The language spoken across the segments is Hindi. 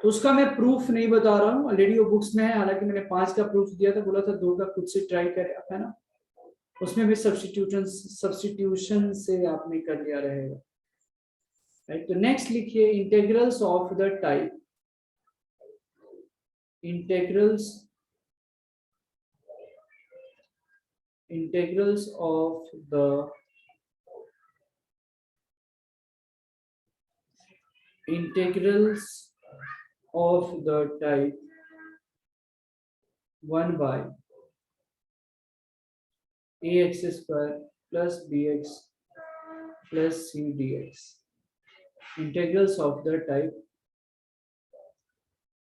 तो उसका मैं प्रूफ नहीं बता रहा हूँ, ऑलरेडी वो बुक्स में है। हालांकि मैंने 5 का प्रूफ दिया था, बोला था 2 का खुद से ट्राई करे, है ना। उसमें भी सब्स्टिट्यूशन से आपने कर लिया रहेगा, राइट। तो नेक्स्ट लिखिए integrals of the type, integrals of the type 1 by ax square plus bx plus c dx. Integrals of the type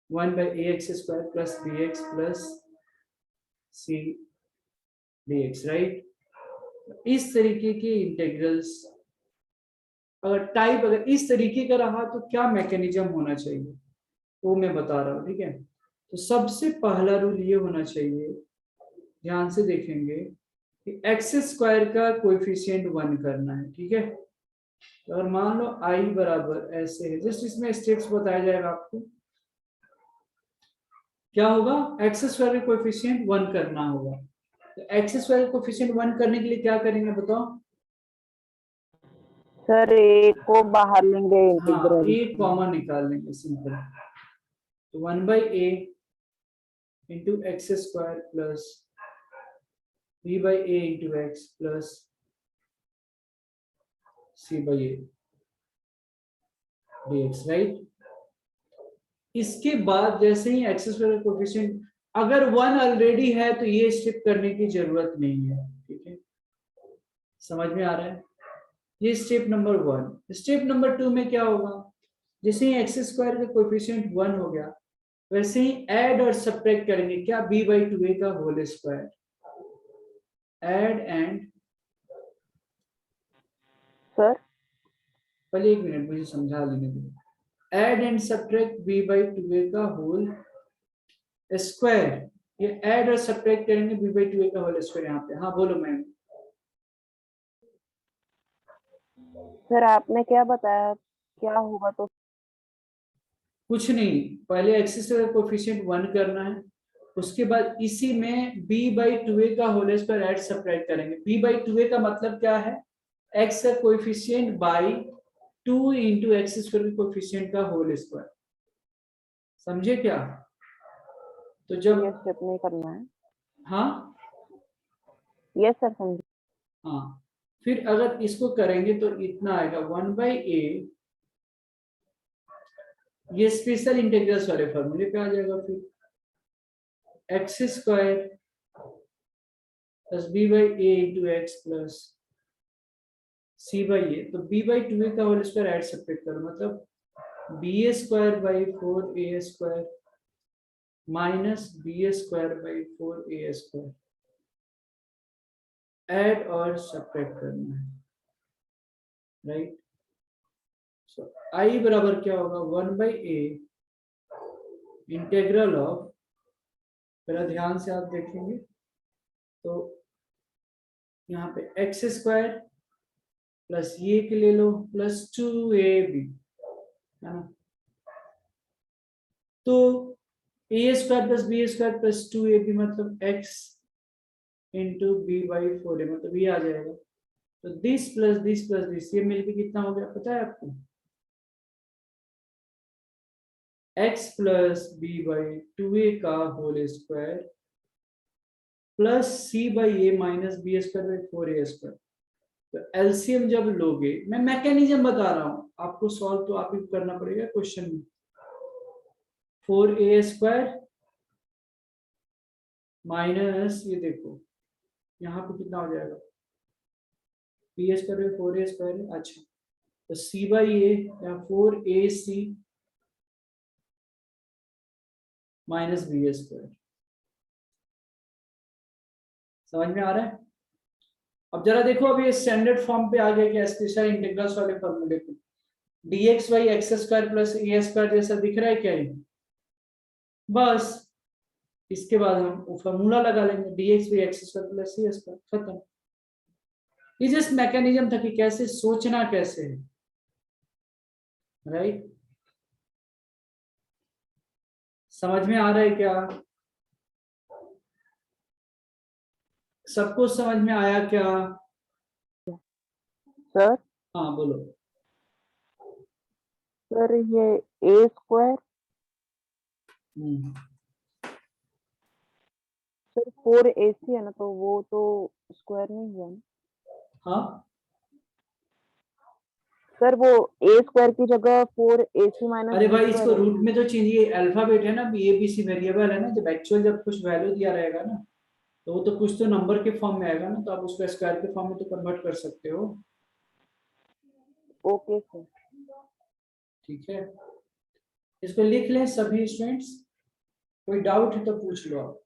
1 by ax square plus bx plus c dx, right. इस तरीके के इंटेग्रल्स अगर टाइप अगर इस तरीके का रहा तो क्या मैकेनिज्म होना चाहिए वो मैं बता रहा हूँ, ठीक है। तो सबसे पहला रूल ये होना चाहिए, ध्यान से देखेंगे कि एक्स स्क्वायर का कोएफिशिएंट 1 करना है, ठीक है। तो अगर मान लो आई बराबर ऐसे है, जस्ट इसमें स्टेप्स बताया जाएगा आपको। क्या होगा, एक्स स्क्वायर का कोएफिशिएंट 1 करना होगा। तो एक्स स्क्वायर का कोएफिशिएंट 1 करने के लिए क्या करेंगे बताओ सर। ए को बाहर लेंगे हाँ, इंटीग्रल, ए कॉमन निकाल लेंगे, सिंपल। तो 1 by a into x square plus b by a into x plus c by a dx, right. इसके बाद जैसे ही एक्स स्क्वायर का कोएफिशिएंट अगर 1 ऑलरेडी है तो ये स्टेप करने की जरूरत नहीं है, ठीक है। समझ में आ रहा है, ये स्टेप नंबर 1। स्टेप नंबर 2 में क्या होगा, जैसे ही एक्स स्क्वायर का कोएफिशिएंट 1 हो गया वैसे ही ऐड और सब्ट्रैक्ट करेंगे, क्या b by 2a का whole square, add and sir. पहले 1 मिनट मुझे समझा लेने दो। Add and subtract b by 2a का होल स्क्वायर, ये ऐड और सब्ट्रैक्ट करेंगे b by 2a का होल स्क्वायर यहाँ पे। हाँ बोलो मैम। सर आपने क्या बताया, क्या होगा? तो कुछ नहीं, पहले एक्स स्क्वायर कोएफिशिएंट 1 करना है, उसके बाद इसी में b by 2a का होल स्क्वायर ऐड सब्ट्रैक्ट करेंगे। b by 2a का मतलब क्या है, x का coefficient by 2 into x square के कोएफिशिएंट का होल स्क्वायर, समझे क्या। तो जब ये स्टेप नहीं करना है। हाँ यस सर, समझे। हाँ, फिर अगर इसको करेंगे तो इतना आएगा 1 by a, ये स्पेशल इंटीग्रल्स वाले फॉर्मूले पे आ जाएगा। फिर x square plus B by A into x plus C by a, तो बी बाई 2a का होल स्क्वायर ऐड सब्ट्रैक्ट करो, मतलब b a square by 4a square minus b a square by 4a square, add और सब्ट्रैक्ट करना है, राइट। सो आई बराबर क्या होगा, 1 by a इंटेग्रल ऑफ, पहला ध्यान से आप देखेंगे तो यहाँ पे एक्स स्क्वायर प्लस ये के ले लो प्लस 2ab, है ना। तो a square plus b square plus 2ab मतलब x into B by 4a, मतलब ये आ जाएगा। तो this plus this plus this, ये मिलके कितना हो गया पता है आपको, x plus B by 2a का whole square plus C by a minus B square by 4a square. तो एलसीएम जब लोगे, मैं मैकेनिज्म बता रहा हूं आपको, सॉल्व तो आप ही करना पड़ेगा क्वेश्चन में। 4a स्क्वायर माइनस ये देखो यहाँ पे कितना हो जाएगा, बी स्क्वायर 4a स्क्वायर, अच्छा तो सी बाई ए या 4ac माइनस बी स्क्वायर। समझ में आ रहा है। अब जरा देखो, अभी स्टैंडर्ड फॉर्म पे आ गया क्या, स्पेशल इंटीग्रल्स वाले फॉर्मूले पे dx by x square plus A square जैसा दिख रहा है क्या ये, बस इसके बाद हम फॉर्मूला लगा लेंगे dx by x square plus A square, खत्म। ये जस्ट मैकेनिज्म था कि कैसे सोचना कैसे है, राइट। समझ में आ रहा है क्या? सबको समझ में आया क्या? सर हाँ बोलो। सर ये ए स्क्वायर हम्म, सर 4ac है ना, तो वो तो स्क्वायर नहीं हुआ ना हाँ सर। वो ए स्क्वायर की जगह 4ac माइनस अरे बी भाई स्क्वायर इसको है ना। रूट में तो चाहिए, अल्फाबेट है ना, ए बी सी वेरिएबल है ना, जब एक्चुअल जब कुछ वैल्यू दिया रहेगा ना तो वो तो कुछ तो नंबर के फॉर्म में आएगा ना, तो आप उसको स्क्वायर के फॉर्म में तो कन्वर्ट कर सकते हो। Okay sir. ठीक है, इसको लिख लें सभी स्टूडेंट्स, कोई डाउट है तो पूछ लो आप।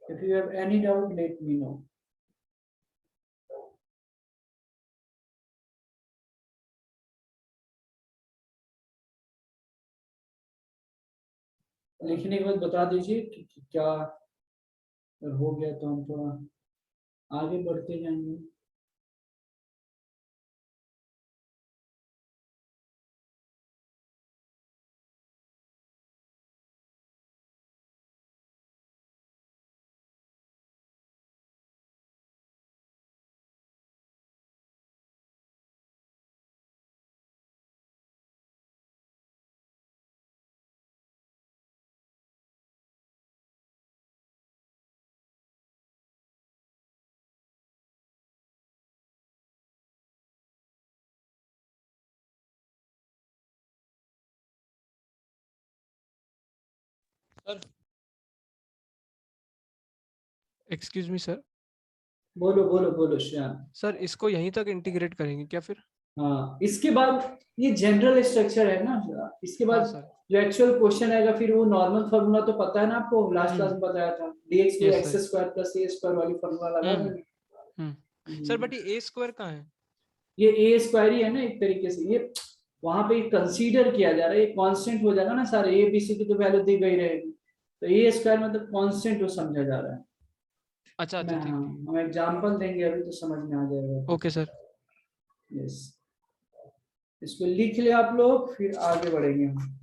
If you have any doubt let me know. लिखने के बाद बता दीजिए कि क्या, अगर हो गया तो हम थोड़ा आगे बढ़ते जाएंगे। Sir excuse me sir. बोलो बोलो बोलो श्याम। सर इसको यहीं तक इंटीग्रेट करेंगे क्या फिर? हाँ इसके बाद ये जनरल स्ट्रक्चर है ना, इसके हाँ बाद सर। जो एक्चुअल क्वेश्चन आएगा फिर वो नॉर्मल फार्मूला तो पता है ना आपको, लास्ट क्लास में हम्म। बताया था, dx को yes x sir. Square plus ए स्क्वायर वाली फार्मूला लगा हम्म देंगे। सर हम्म, बट ये ए स्क्वायर कहाँ है? ये ए स्क्वायर ही है ना एक तरीके से, ये वहां पे कंसीडर किया जा रहा है, ये कांस्टेंट हो जाएगा ना, सारे ए बी सी की तो वैल्यू दी गई रहेगी, तो ए स्क्वायर मतलब कांस्टेंट वो समझा जा रहा है। अच्छा मैं अच्छा ठीक हाँ ठीक। हम एग्जांपल देंगे अभी तो समझ में आ जाएगा। Okay sir. यस, इसको लिख ले आप लोग, फिर आगे बढ़ेंगे हम।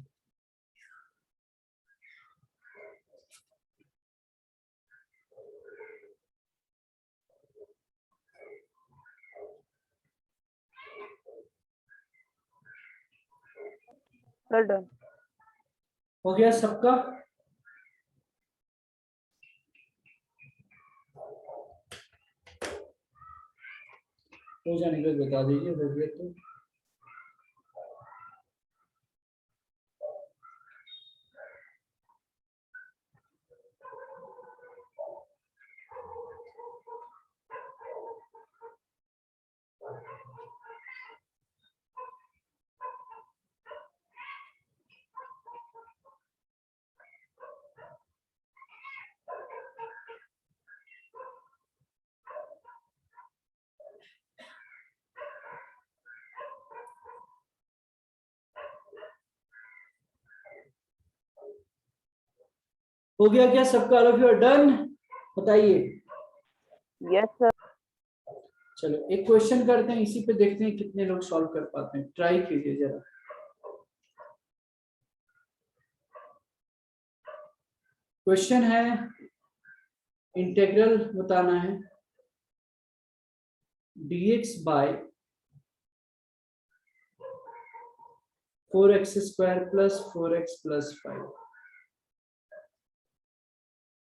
Sir done. हो गया सबका? हो जाने का बता दीजिए, हो गया तो। हो गया क्या सबका? All of you are done? बताइए। Yes sir. चलो एक क्वेश्चन करते हैं, इसी पे देखते हैं कितने लोग सॉल्व कर पाते हैं, ट्राई कीजिए जरा। क्वेश्चन है, इंटीग्रल बताना है dx by 4x square plus 4x plus 5,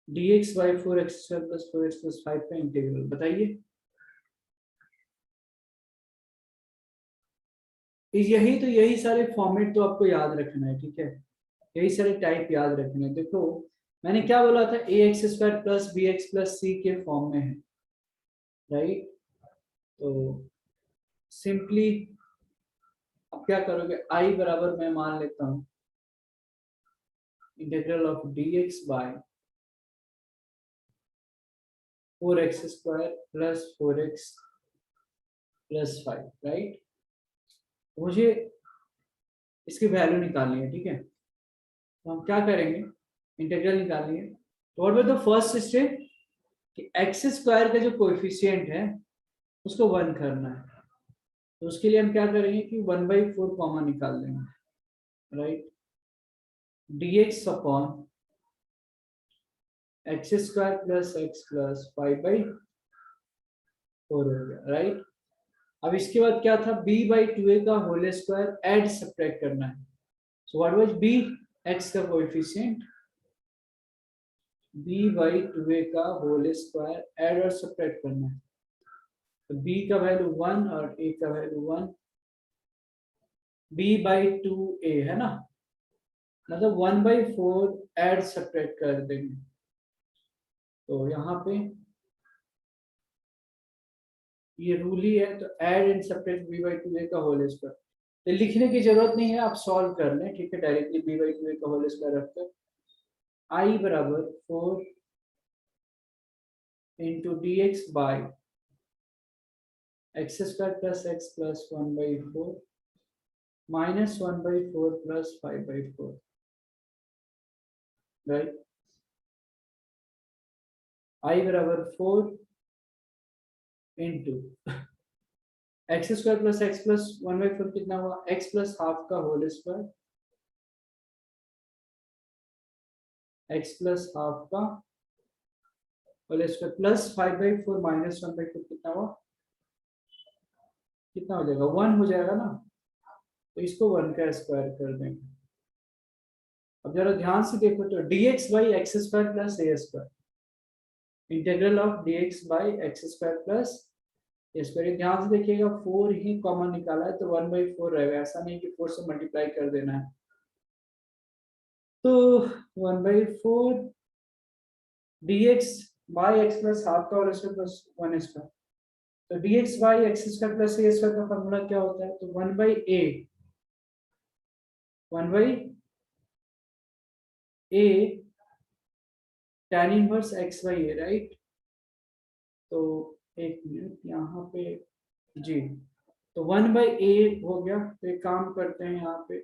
dx by 4x square plus 4x plus 5 का इंटीग्रल बताइए। यही तो, यही सारे फॉर्मेट तो आपको याद रखना है, ठीक है, यही सारे टाइप याद रखने हैं। देखो मैंने क्या बोला था, a x square plus b x plus c के फॉर्म में है, राइट? तो सिंपली अब क्या करोगे, आई बराबर मैं मान लेता हूं integral of dx by 4x square plus 4x plus 5, right? मुझे इसकी वैल्यू निकालनी है, ठीक है, तो हम क्या करेंगे, इंटीग्रल निकालेंगे। तो what was the first step कि एक्स स्क्वायर का जो कोएफिशिएंट है उसको 1 करना है, तो उसके लिए हम क्या करेंगे कि 1/4 कॉमन निकाल लेंगे, right, dx upon x square plus x plus 5/4 हो गया, राइट। अब इसके बाद क्या था, b बाई 2a का होल स्क्वायर ऐड सब्ट्रैक्ट करना है। So what was b, x का कोएफिशिएंट, b बाई 2a का होल स्क्वायर ऐड और सब्ट्रैक्ट करना है। तो b का वैल्यू 1 और a का वैल्यू 1, b बाई 2a है ना, मतलब 1/4 ऐड सब्ट्रैक्ट कर देंगे। तो यहाँ पे ये रूल ही है, तो add and subtract b by 2a का होल स्क्वायर। तो लिखने की जरूरत नहीं है, आप सॉल्व कर लें, ठीक है, डायरेक्टली b बाई 2a का होल स्क्वायर रखकर I बराबर 4 into dx by x square plus x plus 1/4 minus 1/4 plus 5/4, right. I बराबर 4 into x square plus x plus 1/4 कितना हुआ, एक्स प्लस हाफ का whole square, x plus half का होल स्क्वायर प्लस 5/4 माइनस 1/4 कितना हुआ, कितना हो जाएगा, 1 हो जाएगा ना। तो इसको 1 का स्क्वायर कर देंगे। अब जरा ध्यान से देखो, तो dx by x square plus A square, integral of dx by x square plus A square, ध्यान से देखिएगा 4 ही कॉमन निकाला है, तो 1/4 रहेगा, ऐसा नहीं कि 4 से मल्टीप्लाई कर देना है। तो 1/4 dx by X plus half का होल स्क्वायर प्लस 1 स्क्वायर, तो dx by x square plus A square का फॉर्मूला क्या होता है, तो 1/a tan inverse x by a, right. तो एक मिनट यहाँ पे जी, तो 1/a हो गया। तो एक काम करते हैं, यहाँ पे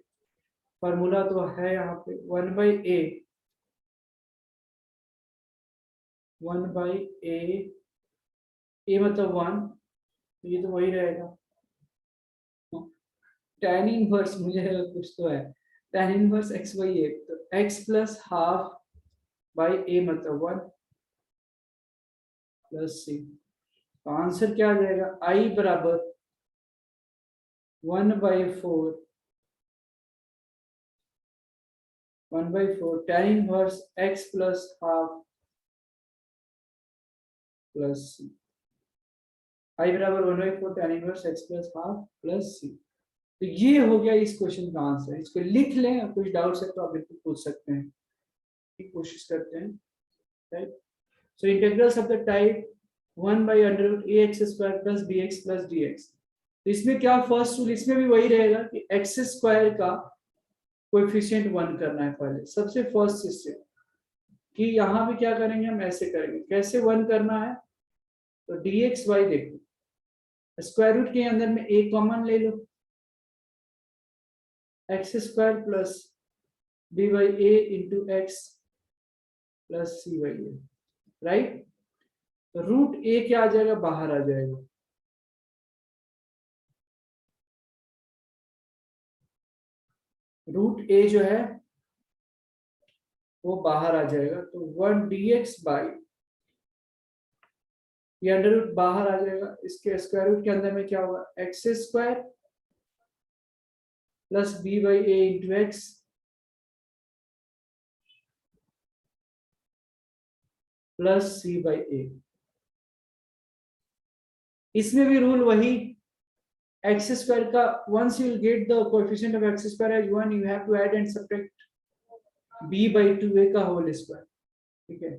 फॉर्मूला तो है, यहाँ पे 1/a a मतलब 1, तो ये तो वही रहेगा। tan इनवर्स मुझे कुछ तो है, tan inverse x by a, तो x plus half by a मतलब 1 प्लस c। तो आंसर क्या आ जाएगा, I बराबर 1/4 tan inverse x plus half plus c। I बराबर 1/4 tan inverse x plus half plus c। तो ये हो गया इस क्वेश्चन का आंसर। इसको लिख लें, और कुछ डाउट्स है तो आप बिल्कुल पूछ सकते हैं, कोशिश करते हैं, right. So integrals of the type 1/√ax² plus bx plus dx। तो इसमें क्या फर्स्ट रूल, इसमें भी वही रहेगा कि एक्स स्क्वायर का कोएफिशिएंट 1 करना है पहले, सबसे फर्स्ट सिस्टम कि यहाँ भी क्या करेंगे, हम ऐसे करेंगे। कैसे 1 करना है, तो dx बाई, देखो स्क्वायर रूट के अंदर में a कॉमन ले लो, x square plus b by a into x plus c by a, right. तो रूट a क्या आ जाएगा, बाहर आ जाएगा, रूट a जो है वो बाहर आ जाएगा। तो 1 dx बाई, ये अंडर रूट बाहर आ जाएगा, इसके स्क्वायर रूट के अंदर में क्या होगा, x square plus b by a into x plus c by a। इसमें भी रूल वही, एक्स स्क्वायर का once you will get the coefficient of x square as 1, you have to add and subtract b by 2a का होल स्क्वायर, ठीक है।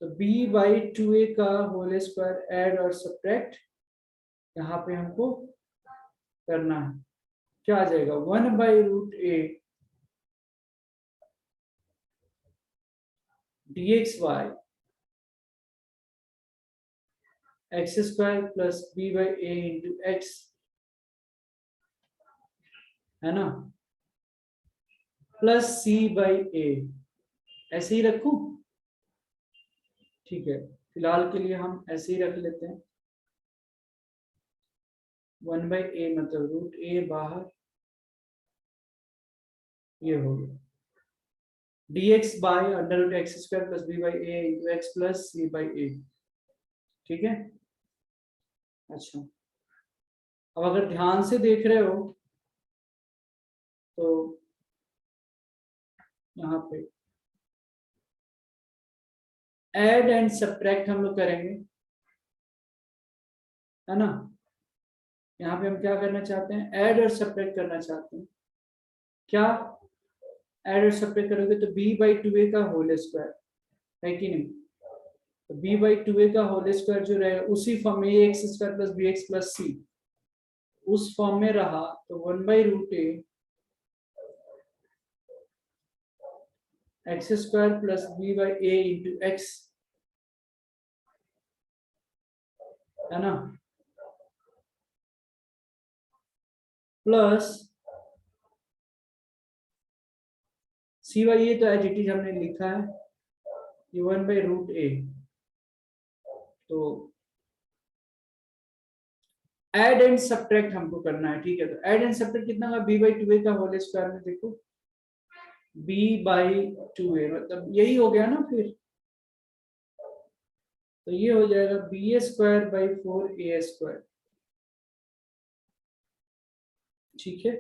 तो b by 2a का होल स्क्वायर ऐड और सब्ट्रैक्ट यहाँ पे हमको करना है। क्या आ जाएगा, 1/√a dx by x square plus b by a into x, है ना, प्लस c बाई a। ऐसे ही रखूं, ठीक है, फिलहाल के लिए हम ऐसे ही रख लेते हैं। 1/a मतलब रूट a बाहर ये हो गया dx by under root x square plus B by A into x plus C by a. ठीक है। अच्छा, अब अगर ध्यान से देख रहे हो तो यहाँ पे ऐड एंड सब्ट्रैक्ट हम लोग करेंगे, है ना। यहाँ पे हम क्या करना चाहते हैं, ऐड और सब्ट्रैक्ट करना चाहते हैं। क्या ऐड और सब्ट्रैक्ट करोगे तो b बाई टू ए का होल स्क्वायर है कि नहीं, तो b बाई टू ए का होल स्क्वायर जो रहेगा उसी फॉर्म में a x square plus b x plus c उस फॉर्म में रहा, तो one by root a x square plus B by A into x, है ना, प्लस सी बाई ए तो एज इट इज हमने लिखा है, ये वन बाई रूट ए। तो ऐड एंड सब्ट्रैक्ट हमको करना है, ठीक है। तो ऐड एंड सब्ट्रैक्ट कितना होगा, बी बाई टू ए का होल स्क्वायर में देखो b बाई टू ए, मतलब यही हो गया ना फिर, तो ये हो जाएगा b a square by four A square. ठीक है,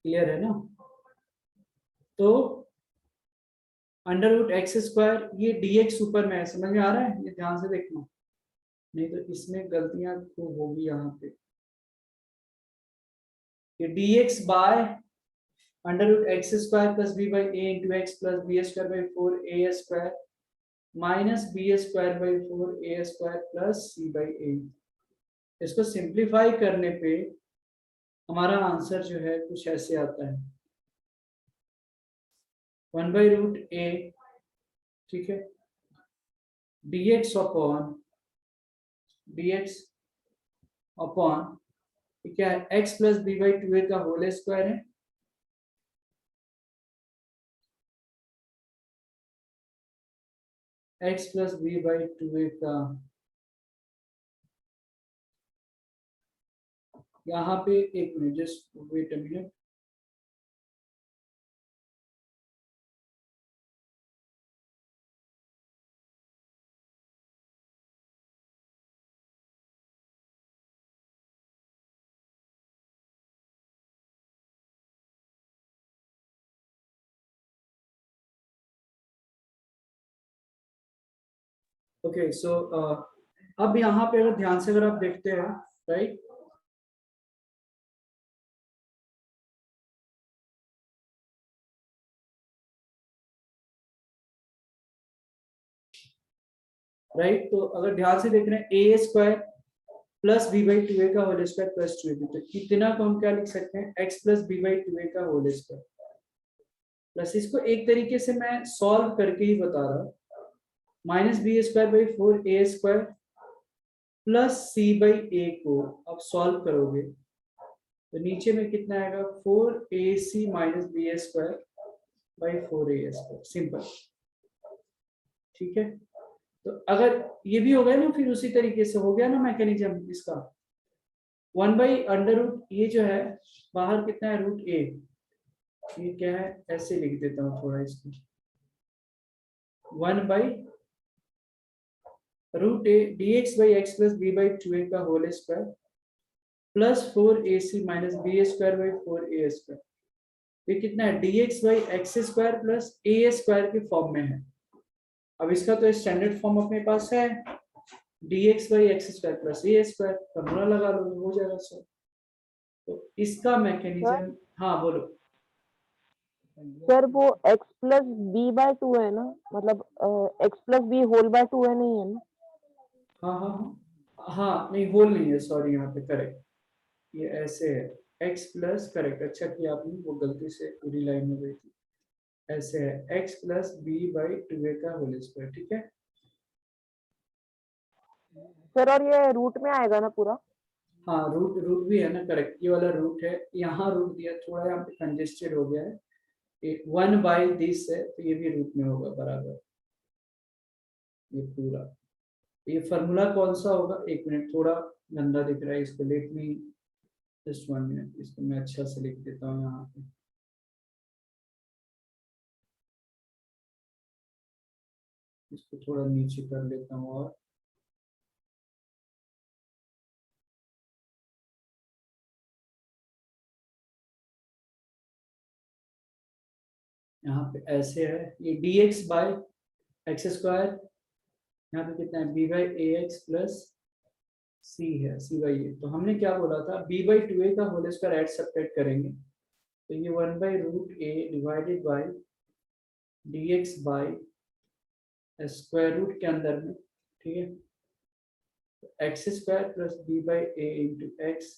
क्लियर है ना। तो अंडर रूट एक्स स्क्वायर, ये dx ऊपर में है, समझ में आ रहा है, ये ध्यान से देखना, नहीं तो इसमें गलतियां तो होगी यहाँ पे। ये dx by under root x square plus B by A into x plus b square by four A square minus B square by four A square plus C by a. इसको सिंप्लीफाई करने पे हमारा आंसर जो है कुछ ऐसे आता है, वन बाई रूट ए, ठीक है, dx अपॉन क्या है, x plus B by two A का होल स्क्वायर है, x plus B by two A का, यहाँ पे एक minute, just wait a minute, okay. So अब यहाँ पे अगर ध्यान से अगर आप देखते हैं, राइट, राइट, तो अगर ध्यान से देख रहे हैं A square plus B by two A का whole square plus two A, तो कितना को हम क्या लिख सकते हैं, X plus B by two A का होल स्क्वायर प्लस, इसको एक तरीके से मैं सॉल्व करके ही बता रहा हूँ, minus B square by four A square plus C by A को आप सॉल्व करोगे तो नीचे में कितना आएगा, four A C minus B square by four A square, simple. ठीक है, तो अगर ये भी हो गया ना, फिर उसी तरीके से हो गया ना मैकेनिज्म इसका, वन बाई अंडर रूट, ये जो है बाहर कितना है, रूट ए, ये क्या है, ऐसे लिख देता हूँ थोड़ा इसको, one by root A D X by X plus B by two A का whole square plus four A C minus B square by four A square, ये कितना है, D X by x square plus A square के फॉर्म में है। अब इसका तो स्टैंडर्ड फॉर्म अपने पास है, D X by x square plus A square, formula लगा लो, हो जाएगा सर। तो इसका मैकेनिज्म, हाँ बोलो। सर वो x plus b by two है ना, मतलब x plus b whole by two है, नहीं है ना। हाँ हाँ हाँ हाँ, नहीं होल नहीं है, सॉरी, यहाँ पे करेक्ट, ये ऐसे है x प्लस, करेक्ट, अच्छा किया आपने, वो गलती से पूरी लाइन में गई थी, ऐसे है x plus B by two A का होल स्क्वायर। ठीक है, सर और ये रूट में आएगा ना पूरा। हाँ रूट, रूट भी है ना, करेक्ट, ये वाला रूट है, यहाँ रूट दिया, थोड़ा यहाँ पे कंजेस्टेड हो गया है, वन बाई दिस है तो ये भी रूट में होगा बराबर, ये पूरा। ये फॉर्मूला कौन सा होगा, एक मिनट, थोड़ा गंदा दिख रहा है, इसको लेट मी जस्ट 1 मिनट, इसको मैं अच्छा से लिख देता हूँ यहाँ पे। इसको थोड़ा नीचे कर लेता हूँ और यहाँ पे ऐसे है, ये dx बाय एक्स स्क्वायर, यहाँ पे कितना है b by A X plus C है, सी बाई ए। तो हमने क्या बोला था, b बाई टू ए का होल स्क्वायर ऐड सब्ट्रैक्ट करेंगे, तो ये 1 by root A divided by dx by square root के अंदर में, ठीक है, x square plus B by A into X.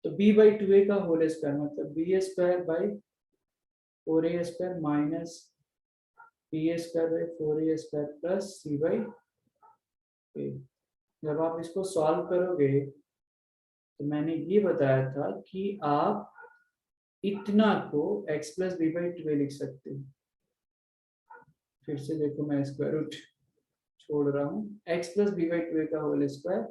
तो b बाई टू ए का होल स्क्वायर मतलब B square by 4a square minus B square by 4a square plus C by A. जब आप इसको सॉल्व करोगे तो मैंने ये बताया था कि आप इतना को x plus B by two लिख सकते हो। फिर से देखो, मैं स्क्वायर रूट छोड़ रहा हूँ, x plus B by two का whole square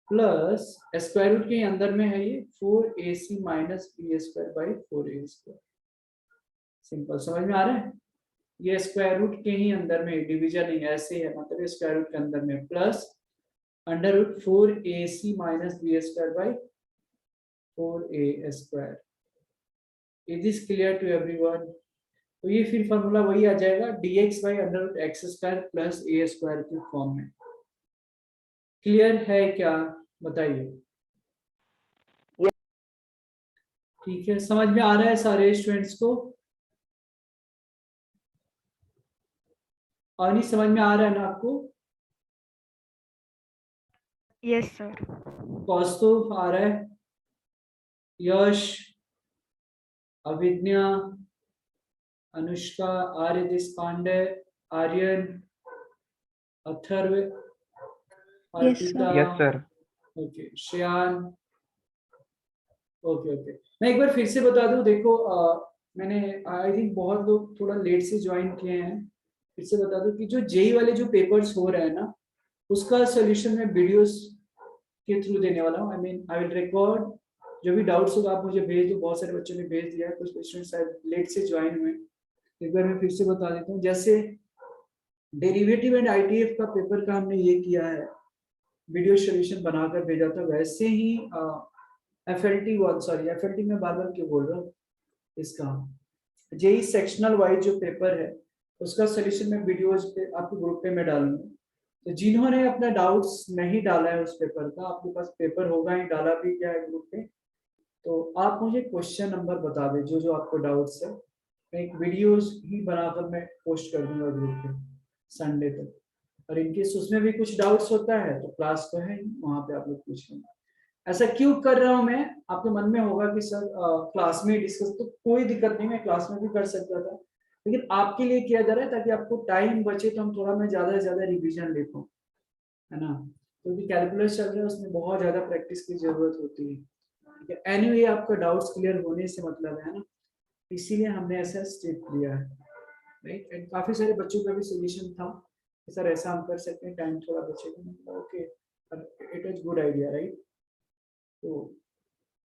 plus square root के अंदर में है ये 4ac minus B square by 4a square. Simple, समझ में आ रहा है? ये स्क्वायर रूट के ही अंदर में, डिवीजन नहीं, ऐसे है, मतलब स्क्वायर रूट के अंदर में plus under root 4ac minus B square by 4a square. Is this clear to everyone? तो ये फिर फॉर्मूला वही आ जाएगा, dx by under root x square plus A square के फॉर्म में। क्लियर है क्या, बताइए? ठीक है, समझ में आ रहा है सारे स्टूडेंट्स को? और नहीं समझ में आ रहा है ना आपको? Yes sir. कौस्तुभ आ रहा है, Yash, Abhigya, Anushka, Arya Deshpande, Aryan, Atharva, Arpita, yes sir. Okay, Shyan, okay okay. मैं एक बार फिर से बता दूं, देखो मैंने आई थिंक बहुत लोग थोड़ा लेट से ज्वाइन किए हैं, फिर से बता दूं कि जो जेई वाले जो पेपर्स हो रहे हैं ना, उसका सोल्यूशन मैं वीडियोस के थ्रू देने वाला हूँ। आई विल रिकॉर्ड, जो भी डाउट्स होगा आप मुझे भेज दो। बहुत सारे बच्चों ने भेज दिया, कुछ स्टूडेंट्स शायद लेट से ज्वाइन हुए। एक बार मैं फिर से बता देता हूँ, जैसे डेरिवेटिव एंड आईटीएफ का पेपर का हमने ये किया है, वीडियो सोल्यूशन बनाकर भेजा था, वैसे ही एफएलटी में बार बार क्यों बोल रहा हूँ, इसका जेई सेक्शनल वाइज जो पेपर है उसका सोल्यूशन मैं वीडियोज पे आपके ग्रुप पे मैं डालूंगा। तो जिन्होंने अपना डाउट्स नहीं डाला है उस पेपर का, आपके पास पेपर होगा ही, डाला भी क्या है ग्रुप पे, तो आप मुझे क्वेश्चन नंबर बता दें जो जो आपको डाउट्स है। मैं एक वीडियोस ही बनाकर मैं पोस्ट कर दूंगा ग्रुप पे संडे तक। और इनकेस उसमें भी कुछ डाउट्स होता है तो क्लास तो है, वहां पे आप लोग पूछ लेंगे। ऐसा क्यों कर रहा हूं मैं, आपके मन में होगा कि सर क्लास में डिस्कस, तो कोई दिक्कत नहीं, मैं क्लास में भी कर सकता था, लेकिन आपके लिए किया जा रहा है ताकि आपको टाइम बचे, तो हम थोड़ा मैं ज्यादा से ज्यादा रिविजन ले पाऊँ, है ना? क्योंकि कैलकुलस चल रहा है, उसमें बहुत ज्यादा प्रैक्टिस की जरूरत होती है। एनीवे आपका डाउट्स क्लियर होने से मतलब है ना, इसीलिए हमने ऐसा स्टेप लिया है, राइट? एंड काफी सारे बच्चों का भी सोल्यूशन था कि सर ऐसा हम कर सकते हैं, टाइम थोड़ा बचेगा, okay, it is good idea, right? तो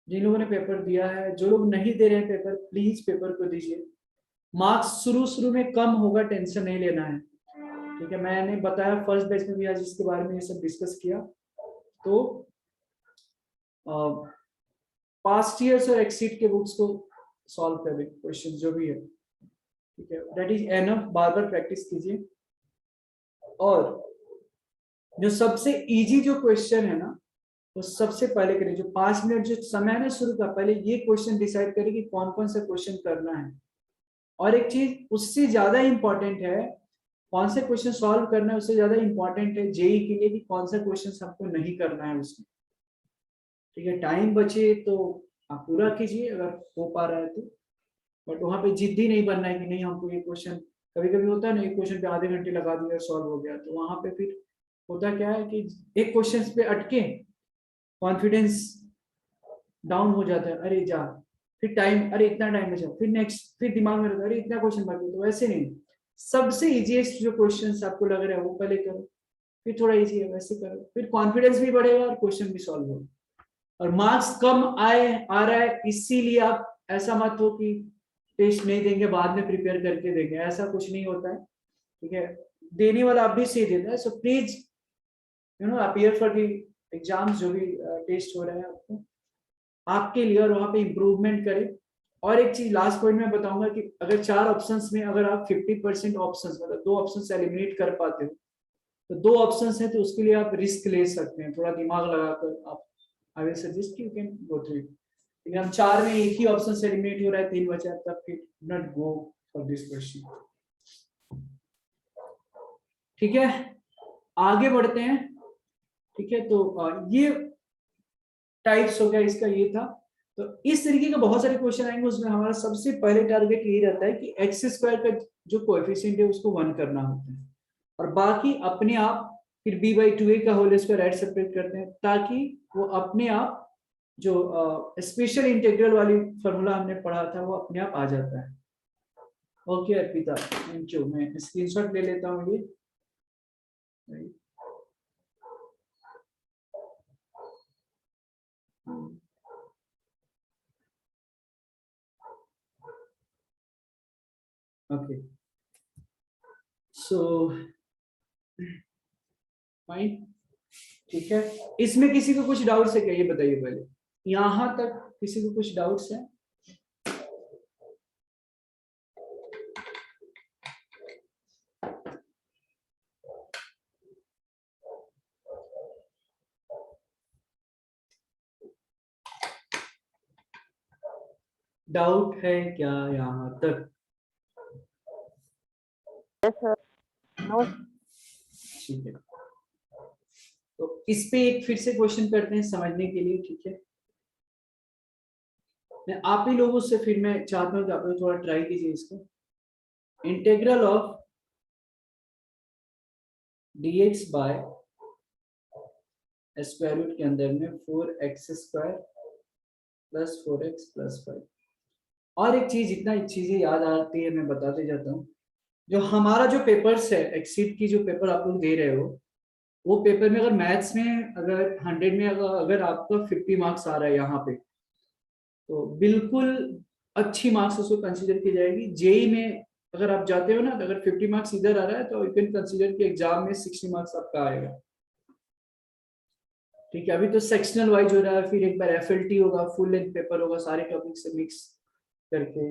जिन लोगों ने पेपर दिया है, जो लोग नहीं दे रहे हैं पेपर, प्लीज पेपर को दीजिए। मार्क्स शुरू में कम होगा, टेंशन नहीं लेना है, ठीक है? मैंने बताया फर्स्ट बैच में भी आज इसके बारे में ये सब डिस्कस किया। तो पास्ट ईयर्स और एक्सीड के बुक्स को सॉल्व करें, क्वेश्चन जो भी है, ठीक है? That is enough, bar bar practice कीजिए। और जो सबसे इजी जो क्वेश्चन है ना, तो सबसे पहले करें, जो 5 मिनट जो समय है ना शुरू का, पहले ये क्वेश्चन डिसाइड करें कि कौन कौन सा क्वेश्चन करना है। और एक चीज उससे ज्यादा इंपॉर्टेंट है, कौन से क्वेश्चन सॉल्व करना है उससे ज्यादा इंपॉर्टेंट है जेई के लिए कि कौन सा क्वेश्चन आपको नहीं करना है उसमें, ठीक है? टाइम बचे तो आप पूरा कीजिए अगर हो पा रहा है तो, बट वहां पे जिद्दी नहीं बनना है कि नहीं हमको ये क्वेश्चन, कभी कभी होता है ना, एक क्वेश्चन पे आधे घंटे लगा दिया सॉल्व हो गया, तो वहां पे फिर होता क्या है कि एक क्वेश्चन पे अटके, कॉन्फिडेंस डाउन हो जाता है, अरे जा, फिर टाइम, अरे इतना टाइम बचा, फिर नेक्स्ट, फिर दिमाग में रहता है अरे इतना क्वेश्चन बाकी। तो वैसे नहीं, सबसे इजीएस्ट जो क्वेश्चंस आपको लग रहा है वो पहले करो, फिर थोड़ा इजी है वैसे करो, फिर कॉन्फिडेंस भी बढ़ेगा और क्वेश्चन भी सॉल्व होगा। और मार्क्स कम आ रहा है इसीलिए आप ऐसा मत हो कि टेस्ट नहीं देंगे बाद में प्रिपेयर करके देंगे, ऐसा कुछ नहीं होता है, ठीक है। देने वाला आप भी सही देता है, so please appear for the exams, जो भी टेस्ट हो रहे हैं आपको आपके लिए, और वहां पे इम्प्रूवमेंट करें। और एक चीज लास्ट पॉइंट में बताऊंगा कि अगर 4 ऑप्शंस में अगर आप 50% ऑप्शंस मतलब 2 ऑप्शन से एलिमिनेट कर पाते हो, तो 2 ऑप्शंस है तो उसके लिए आप रिस्क ले सकते हैं, थोड़ा दिमाग लगाकर आप, I will suggest you can go through it. लेकिन हम 4 में एक ही ऑप्शन से एलिमिनेट हो रहा है, 3 बचा, तब फिर not go for this question. ठीक है, आगे बढ़ते हैं। ठीक है, तो ये टाइप्स हो गया, इसका ये था। तो इस तरीके के बहुत सारे क्वेश्चन आएंगे, उसमें हमारा सबसे पहले टारगेट यही रहता है कि एक्स स्क्वायर का जो कोएफिशिएंट है उसको 1 करना होता है, और बाकी अपने आप फिर b/2a का होल स्क्वायर ऐड सेपरेट करते हैं, ताकि वो अपने आप जो स्पेशल इंटीग्रल वाली फॉर्मूला हमने पढ़ा था वो अपने आप आ जाता है। Okay Arpita, thank you. मैं स्क्रीनशॉट ले लेता हूँ ये। ओके, सो फाइन, ठीक है। इसमें किसी को कुछ डाउट्स है क्या, ये बताइए पहले, यहां तक किसी को कुछ डाउट्स है? डाउट है क्या यहाँ तक? Yes sir. नो। ठीक है, तो इस पे एक फिर से क्वेश्चन करते हैं समझने के लिए, ठीक है। मैं आप ही लोगों से फिर मैं चाहता हूँ कि आप लोग थोड़ा ट्राई कीजिए इसको। Integral of dx by square root के अंदर में 4x² प्लस 4x प्लस 5। और एक चीज, इतना चीजें याद आती है मैं बताते जाता हूँ। जो हमारा जो पेपर्स है, एक्सीड की जो पेपर आप लोग दे रहे हो, वो पेपर में अगर मैथ्स में अगर 100 में अगर आपका 50 मार्क्स आ रहा है यहाँ पे, तो बिल्कुल अच्छी मार्क्स उसको कंसीडर की जाएगी। जेई में अगर आप जाते हो ना, तो अगर 50 मार्क्स इधर आ रहा है तो यू कैन कंसीडर कि एग्जाम में 60 मार्क्स आपका आएगा। ठीक है, अभी तो सेक्शनल वाइज हो रहा है, फिर एक बार एफएलटी होगा, फुल लेंथ पेपर होगा, सारे टॉपिक से मिक्स करके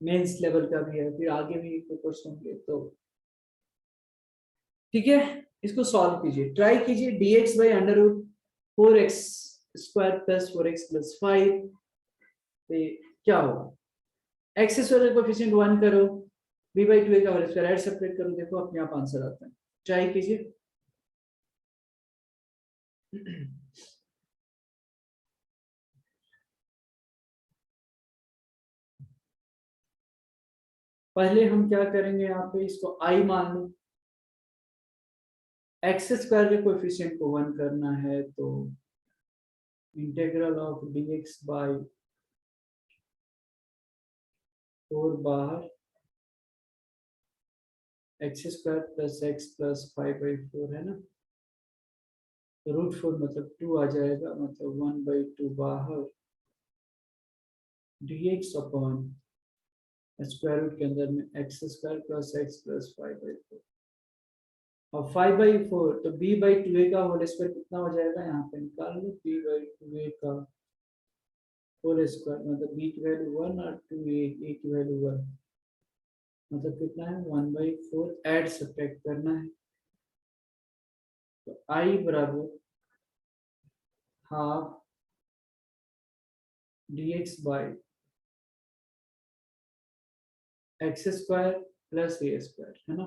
मेंस लेवल का भी है, फिर आगे भी पेपर्स होंगे। तो ठीक है, इसको सॉल्व कीजिए, ट्राई कीजिए। dx by under root 4x square plus 4x plus 5 पे क्या होगा। एक्स स्क्वायर का कोएफिशिएंट 1 करो, b/2a का होल स्क्वायर ऐड सेपरेट करो, देखो अपने आप आंसर आता है। ट्राई कीजिए। पहले हम क्या करेंगे, यहाँ पे इसको i मान लो, एक्स स्क्वायर के कोएफिशिएंट को 1 करना है, तो इंटीग्रल ऑफ dx बाई 4 बाहर x square plus x plus 5/4 है ना, तो √4 मतलब 2 आ जाएगा, मतलब 1/2 बाहर dx अपॉन स्क्वायर रूट के अंदर में x square plus x plus 5/4। और 5/4 तो b/2a का होल स्क्वायर कितना हो जाएगा, यहाँ पे निकाल लो, b/2a का होल स्क्वायर मतलब b की वैल्यू 1 और 2a की वैल्यू 1, मतलब कितना है 1/4, ऐड सब्ट्रैक्ट करना है। तो i बराबर half dx by x square plus A square है ना।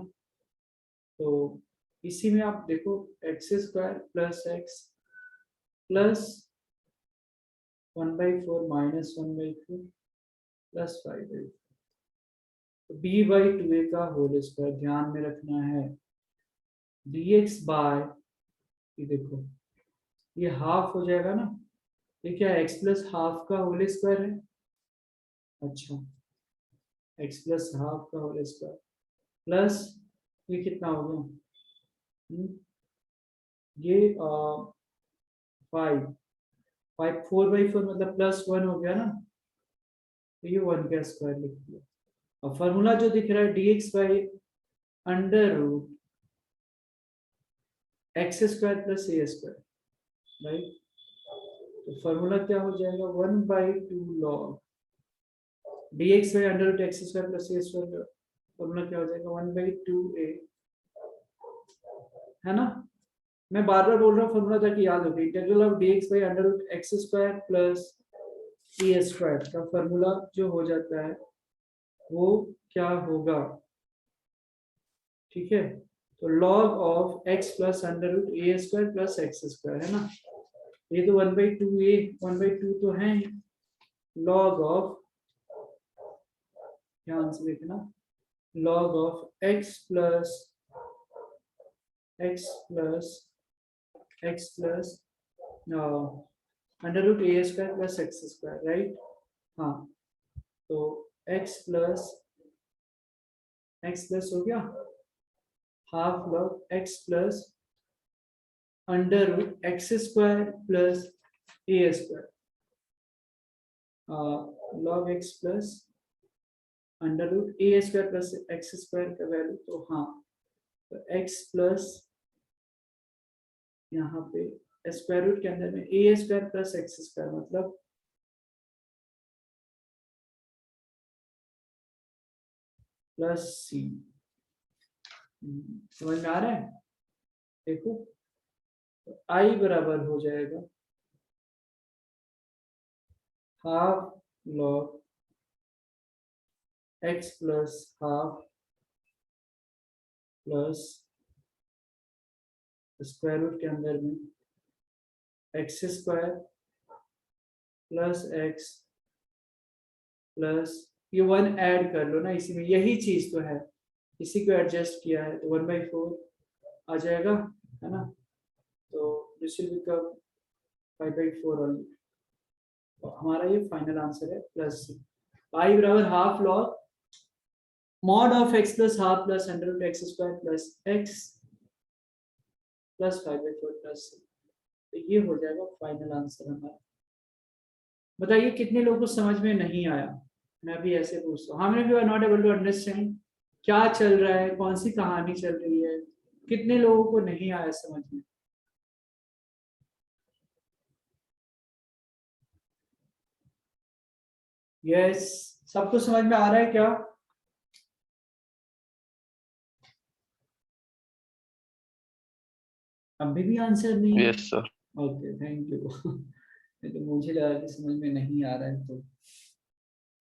तो इसी में आप देखो x square plus x plus 1/4 minus 1/4 plus 5/4, तो b/2a का होल स्क्वायर ध्यान में रखना है, dx बाय, ये देखो ये हाफ हो जाएगा ना, ये क्या है, x प्लस हाफ का होल स्क्वायर है। अच्छा, x प्लस हाफ का होल स्क्वायर प्लस ये कितना हो गया, ये 5 4/4 मतलब +1 हो गया ना, तो ये 1 का स्क्वायर लिख दिया। और फॉर्मूला जो दिख रहा है dx by under root x² plus a², right. तो फॉर्मूला क्या हो जाएगा 1/2 log dx by under root x² plus a², formula क्या हो जाएगा 1/2a, है ना। मैं बार बार बोल रहा हूँ फॉर्मूला ताकि याद हो। Integral of dx by under root x² plus a² का फॉर्मूला जो हो जाता है वो क्या होगा, ठीक है। तो log of x plus under root a² plus x², है ना। ये तो 1/2a 1/2 तो है ही, log ऑफ, ध्यान से देखना, log of x plus under root a² plus x², right. हाँ, तो x प्लस हो गया half log x plus under root x² plus a², log x plus under root a² plus x² का वैल्यू, तो हाँ, तो x प्लस यहाँ पे स्क्वायर रूट के अंदर में a² प्लस x² मतलब प्लस c। समझ में आ रहा है? देखो, तो i बराबर हो जाएगा half log x plus half plus square root के अंदर में x² प्लस x प्लस ये 1 ऐड कर लो ना, इसी में यही चीज तो है, इसी को एडजस्ट किया है, तो 1/4 आ जाएगा, है ना। तो दिस विल बिकम 5/4 ओनली। तो हमारा ये फाइनल आंसर है प्लस c। पाई बराबर half log mod of x plus half plus under root x² plus x plus 5/4 plus c। तो ये हो जाएगा फाइनल आंसर हमारा। बताइए कितने लोगों को समझ में नहीं आया। मैं भी ऐसे पूछता हूँ, how many you are not able to understand, क्या चल रहा है, कौन सी कहानी चल रही है, कितने लोगों को नहीं आया समझ में। यस, सबको समझ में आ रहा है क्या? अभी भी आंसर नहीं है? Yes sir. Okay, thank you. तो मुझे लगा कि समझ में नहीं आ रहा है, तो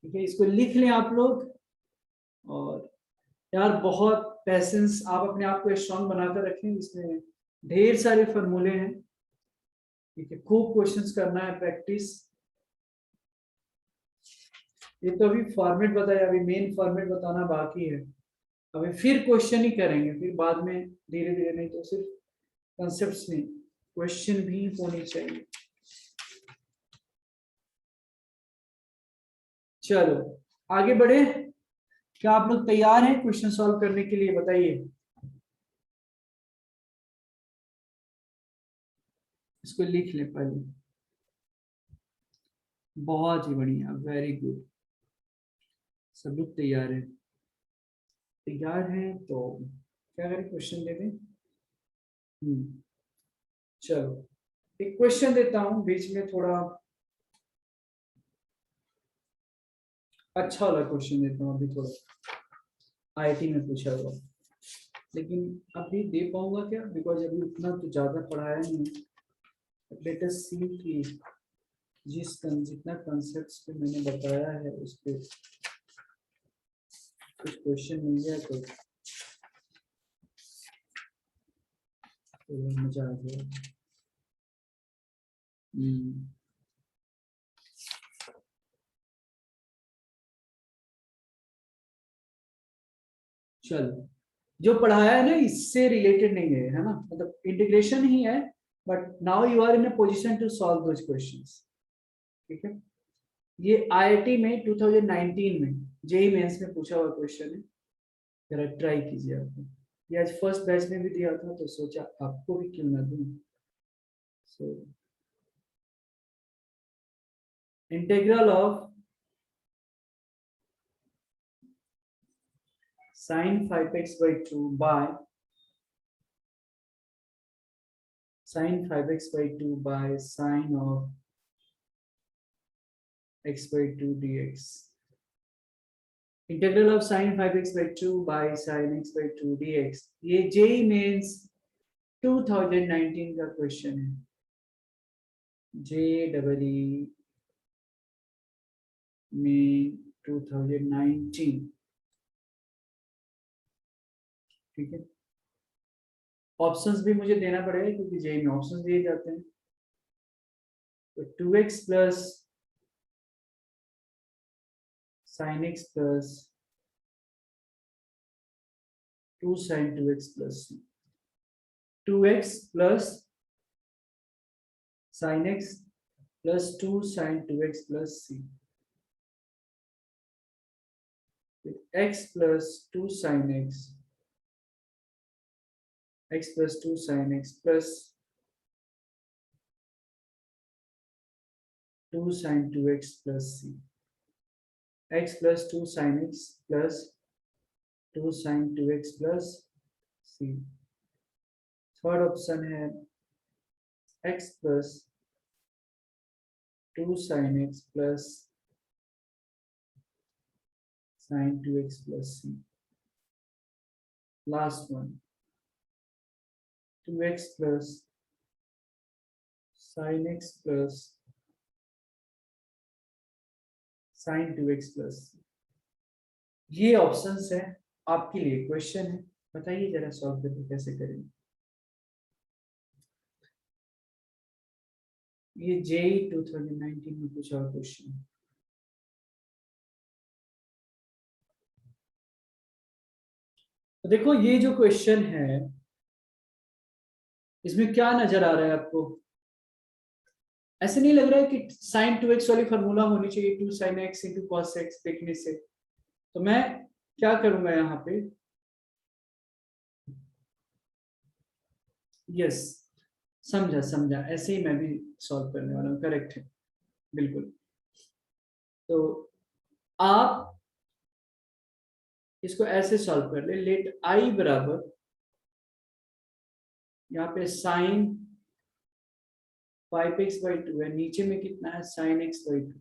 ठीक है, इसको लिख लें आप लोग। और यार बहुत पैसेंस, आप अपने आप को स्ट्रांग बनाकर रखें, इसमें ढेर सारे फॉर्मूले हैं, ठीक है, खूब क्वेश्चंस करना है, प्रैक्टिस। ये तो अभी फॉर्मेट बताया, अभी मेन फॉर्मेट बताना बाकी है। अभी फिर क्वेश्चन ही करेंगे, फिर बाद में धीरे धीरे, नहीं तो सिर्फ कॉन्सेप्ट्स नहीं, क्वेश्चन भी होने चाहिए। चलो आगे बढ़े, क्या आप लोग तैयार हैं क्वेश्चन सॉल्व करने के लिए? बताइए। इसको लिख लें पहले। बहुत ही बढ़िया, वेरी गुड। सब लोग तैयार है? तैयार है तो क्या करें, क्वेश्चन दे दें। चलो एक क्वेश्चन देता हूं बीच में, थोड़ा अच्छा वाला क्वेश्चन देता हूं। अभी थोड़ा आईआईटी में पूछा हुआ, लेकिन अभी दे पाऊंगा क्या, बिकॉज अभी उतना तो ज्यादा पढ़ाया नहीं। लेट अस सी कि जितना कंसेप्ट्स पे मैंने बताया है उस पे कुछ क्वेश्चन मिल गया तो मजा आ गया। चलो, जो पढ़ाया है ना इससे रिलेटेड नहीं है ना, मतलब इंटीग्रेशन ही है, but now you are in a position to solve those questions, ठीक है। ये आईआईटी में 2019 में जेई मेंस में पूछा हुआ क्वेश्चन है, जरा ट्राई कीजिए आप। ये आज फर्स्ट बैच में भी दिया था, तो सोचा आपको भी क्यों ना दूं। So integral of sin 5x/2 by sin 5x/2 by sin of x/2 dx. Integral of sin 5x/2 by sin x/2 dx. ये जेईई मेंस 2019 का क्वेश्चन है. JEE में 2019. ठीक है. ऑप्शंस भी मुझे देना पड़ेगा क्योंकि जेईई में ऑप्शंस दिए जाते हैं. तो 2x plus sin x plus 2 sin 2x plus 2x plus sin x plus 2 sin 2x plus c. x plus 2 sin x plus 2 sin x plus 2 sin 2x plus c. x plus 2 sin x plus 2 sin 2x plus c. Third option है x plus 2 sin x plus sin 2x plus c. Last one, 2x plus sin x plus sin 2x plus c. ये ऑप्शंस है आपके लिए. क्वेश्चन है, बताइए जरा सॉल्व करके कैसे करेंगे. ये जेईई 2019 में कुछ और क्वेश्चन है. तो देखो ये जो क्वेश्चन है इसमें क्या नजर आ रहा है आपको. ऐसे नहीं लग रहा है कि sin 2x वाली फॉर्मूला होनी चाहिए 2 sin x into cos x देखने से. तो मैं क्या करूंगा यहाँ पे. यस, समझा समझा. ऐसे ही मैं भी सॉल्व करने वाला हूँ. करेक्ट है, बिल्कुल. तो आप इसको ऐसे सॉल्व कर ले. लेट आई बराबर यहाँ पे sin 5x/2 है, नीचे में कितना है sin x/2.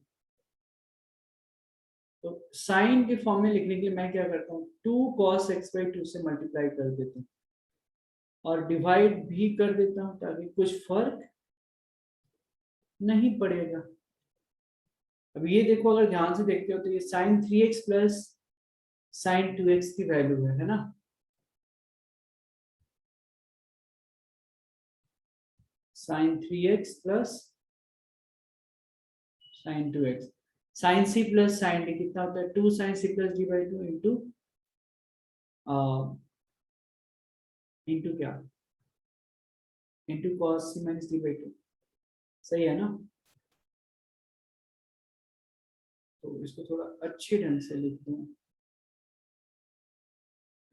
तो साइन के फॉर्म में लिखने के लिए मैं क्या करता हूँ 2 cos x/2 से मल्टीप्लाई कर देता हूँ और डिवाइड भी कर देता हूँ ताकि कुछ फर्क नहीं पड़ेगा. अब ये देखो, अगर ध्यान से देखते हो तो ये sin 3x plus sin 2x की वैल्यू है ना. sin 3x plus sin 2x. sin c plus sin d कितना होता है 2 sin c प्लस d by 2 इंटू क्या into cos c minus d by 2. सही है ना. तो इसको थोड़ा अच्छे ढंग से लिखते हैं.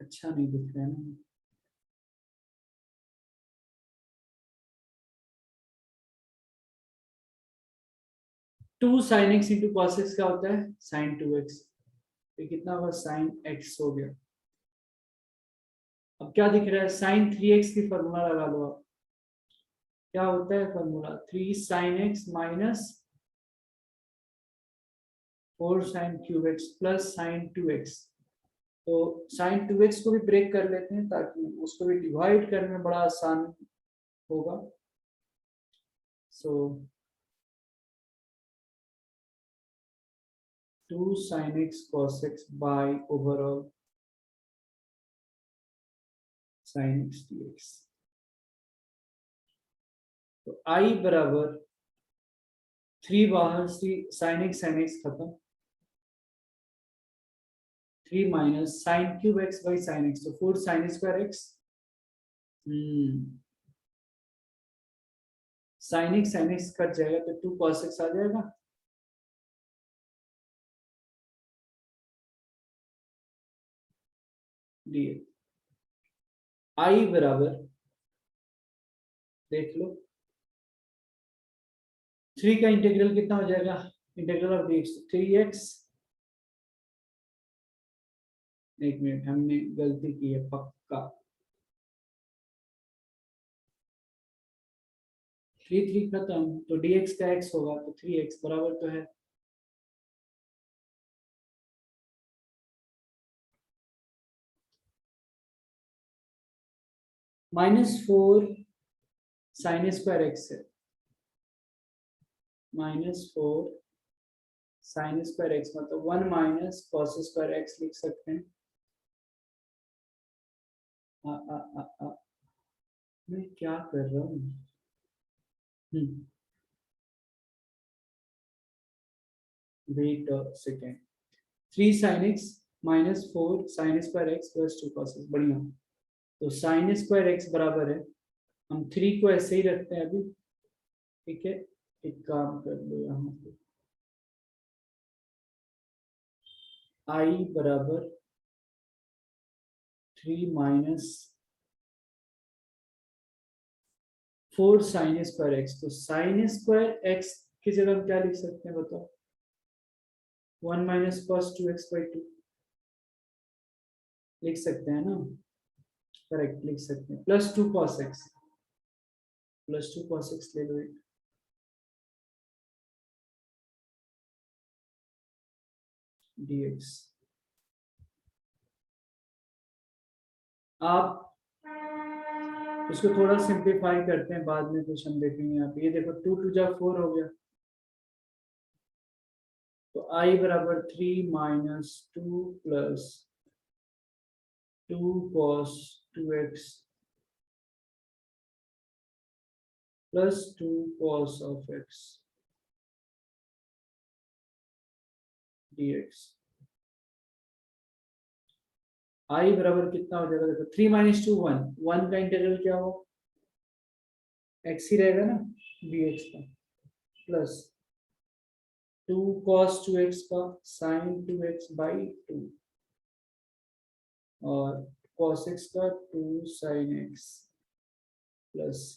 अच्छा नहीं दिख रहा है ना. Two sine x into cos x क्या होता है साइन 2x. तो कितना होगा साइन x हो गया. अब क्या दिख रहा है साइन 3x की फॉर्मूला लगा लो आप. क्या होता है formula 3 sin x minus 4 sin cube x plus sin 2x. तो sin 2x को भी ब्रेक कर लेते हैं ताकि उसको भी डिवाइड करने में बड़ा आसान होगा. सो 2 sin x cos x by overall sin x dx. तो i बराबर 3 बाहर sin x खत्म 3 minus sine cube x by sine x. तो 4 sin square x. sin x cut जाएगा तो 2 cos x आ जाएगा. dx. i बराबर देख लो 3 का इंटीग्रल कितना हो जाएगा इंटीग्रल ऑफ dx 3x, एक मिनट हमने गलती की है पक्का, 3 खत्म, तो dx का x होगा तो 3x बराबर तो है -4 sin स्क्वायर x है, -4 sin स्क्वायर x मतलब 1 माइनस cos स्क्वायर x लिख सकते हैं। मैं क्या कर रहा हूँ? Wait a second, 3 sin x -4 sin square x plus 2 cos x, बढ़िया। तो sin स्क्वायर x बराबर है, हम 3 को ऐसे ही रखते हैं अभी, ठीक है। एक काम कर लो, यहाँ पे i बराबर 3 माइनस 4 sin स्क्वायर x, तो sin स्क्वायर x की जगह हम क्या लिख सकते हैं बताओ? 1 माइनस cos 2x/2 लिख सकते हैं ना, करेक्ट लिख सकते हैं, plus 2 cos x, plus 2 cos x ले लो एक, dx। आप इसको थोड़ा सिंप्लीफाई करते हैं, बाद में कुछ हम देखेंगे। यहाँ पे ये देखो 2 2 जा 4 हो गया, तो i बराबर 3 minus 2 plus 2 cos 2x plus 2 cos of x dx। i बराबर कितना हो जाएगा? देखो 3 माइनस 2 1, 1 का इंटीग्रल क्या हो? x ही रहेगा ना dx का, प्लस 2 cos 2x का sin 2x by 2 और cos x का 2 sin x प्लस c।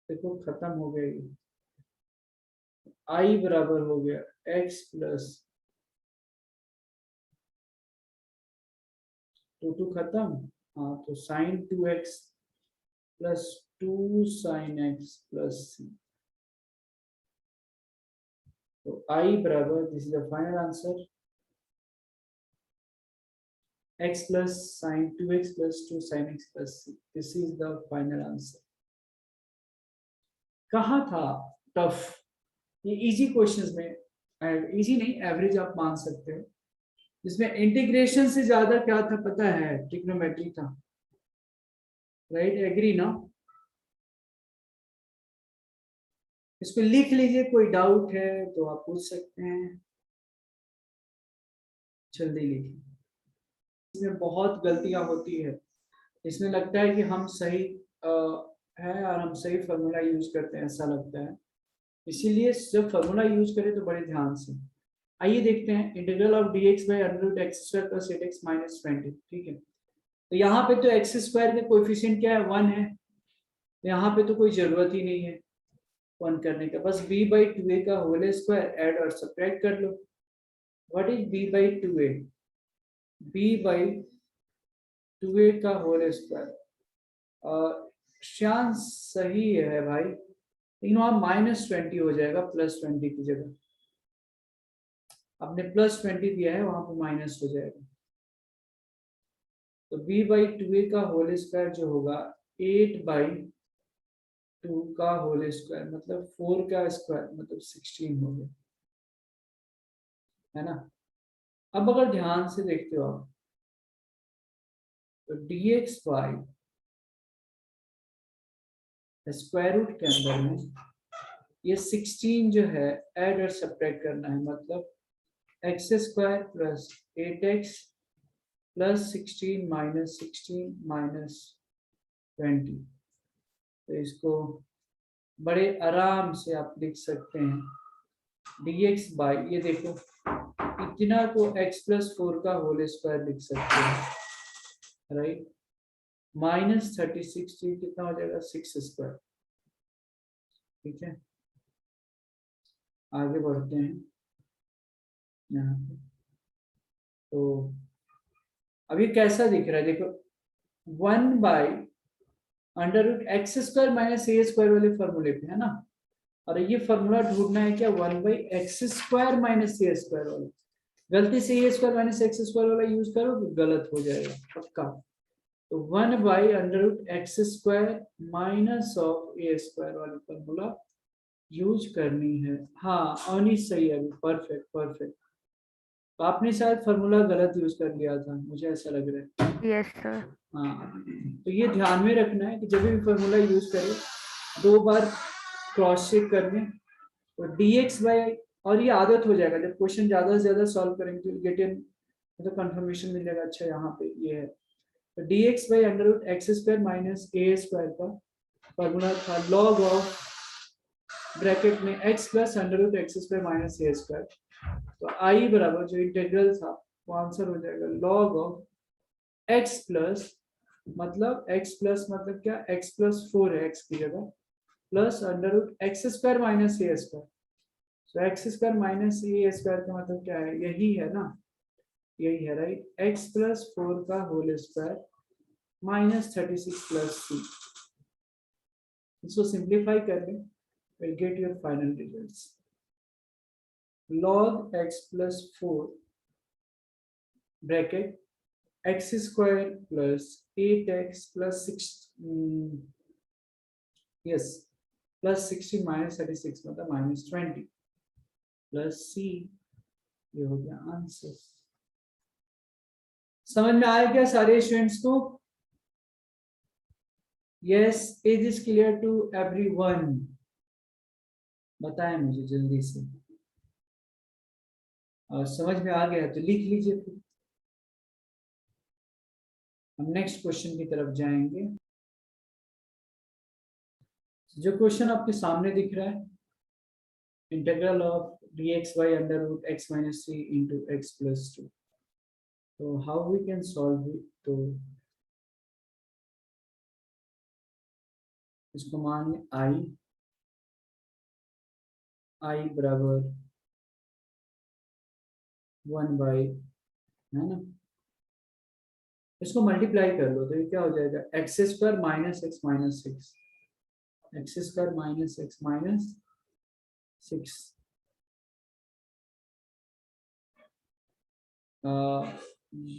देखो खत्म हो गया ये, i बराबर हो गया x प्लस 2 खत्म, हाँ, तो sin 2x plus 2 sin x plus c। तो i बराबर, this is the final answer, x plus sin 2x plus 2 sin x plus c, this is the final answer। कहाँ था टफ? ये इजी क्वेश्चंस में, इजी नहीं एवरेज आप मान सकते हो, जिसमें इंटीग्रेशन से ज्यादा क्या था पता है? ट्रिग्नोमेट्री था, राइट? एग्री ना? इसको लिख लीजिए, कोई डाउट है तो आप पूछ सकते हैं, जल्दी लिखिए। इसमें बहुत गलतियां होती है, इसमें लगता है कि हम सही है और हम सही फार्मूला यूज करते हैं ऐसा लगता है, इसीलिए जब फार्मूला यूज करें तो बड़े ध्यान से। आइए देखते हैं, integral of dx by √x² plus 8x minus 20, ठीक है। तो यहाँ पे तो एक्स स्क्वायर के कोएफिशिएंट क्या है? 1 है, यहाँ पे तो कोई जरूरत ही नहीं है 1 करने का, बस b/2a का होल स्क्वायर ऐड और सब्ट्रैक्ट कर लो। What is b/2a? b/2a का होल स्क्वायर, शांत सही है भाई, लेकिन वहां -20 हो जाएगा +20 की जगह, आपने +20 दिया है, वहां पे माइनस हो जाएगा। तो b/2a का होल स्क्वायर जो होगा 8/2 का होल स्क्वायर मतलब 4 का स्क्वायर मतलब 16 हो गया, है ना। अब अगर ध्यान से देखते हो आप, तो dx बाई स्क्वायर रूट के अंदर में ये 16 जो है ऐड और सब्ट्रैक्ट करना है, मतलब x² plus 8x plus 16 minus 16 minus 20। तो इसको बड़े आराम से आप लिख सकते हैं, dx बाई, ये देखो इतना को x प्लस 4 का होल स्क्वायर लिख सकते हैं, राइट। -36 कितना हो जाएगा? 6 स्क्वायर, ठीक है। आगे बढ़ते हैं यहाँ पे। तो अब ये कैसा दिख रहा है, देखो 1/√x² माइनस a² वाले फॉर्मूले पे है ना, और ये फॉर्मूला ढूंढना है क्या 1/x² माइनस a² वाला। गलती से a² माइनस x² वाला यूज करो तो गलत हो जाएगा पक्का। तो 1/√x² माइनस ऑफ a² वाली फॉर्मूला यूज करनी है। हाँ अनिश सही है, परफेक्ट परफेक्ट। तो आपने शायद फॉर्मूला गलत यूज कर लिया था, मुझे ऐसा लग रहा है। Yes sir. हाँ तो ये ध्यान में रखना है कि जब भी फॉर्मूला यूज करें 2 बार क्रॉस चेक करने। तो dx/, और ये आदत हो जाएगा, जब क्वेश्चन ज्यादा से ज्यादा सॉल्व करेंगे तो गेट इन मतलब कंफर्मेशन मिल जाएगा। अच्छा यहाँ पे ये है, तो dx/√x² माइनस a² का फॉर्मूला था log ऑफ ब्रैकेट में x plus √x² minus a²। तो i बराबर जो इंटीग्रल था वो आंसर हो जाएगा log ऑफ x प्लस मतलब क्या, x प्लस 4 है x की जगह, प्लस √x² माइनस a²। तो x² माइनस a² का मतलब क्या है, यही है ना, यही है राइट, x प्लस 4 का whole square minus 36 plus c। इसको सिंप्लीफाई कर लें, will get your final results. Log x plus 4 bracket x square plus 8x plus 6 yes plus 16 minus 36 मतलब minus 20 plus c, ये हो गया आंसर। समझ में आया क्या सारे स्टूडेंट्स को? Yes, it is clear to everyone. बताएं मुझे जल्दी से, और समझ में आ गया तो लिख लीजिए। फिर हम नेक्स्ट क्वेश्चन की तरफ जाएंगे। जो क्वेश्चन आपके सामने दिख रहा है, integral of dx/√x minus 3 into x plus 2। तो how we can solve it? तो इसको मान i बराबर 1/, है ना, इसको मल्टीप्लाई कर लो तो ये क्या हो जाएगा, x² minus x minus 6, x² minus x minus 6।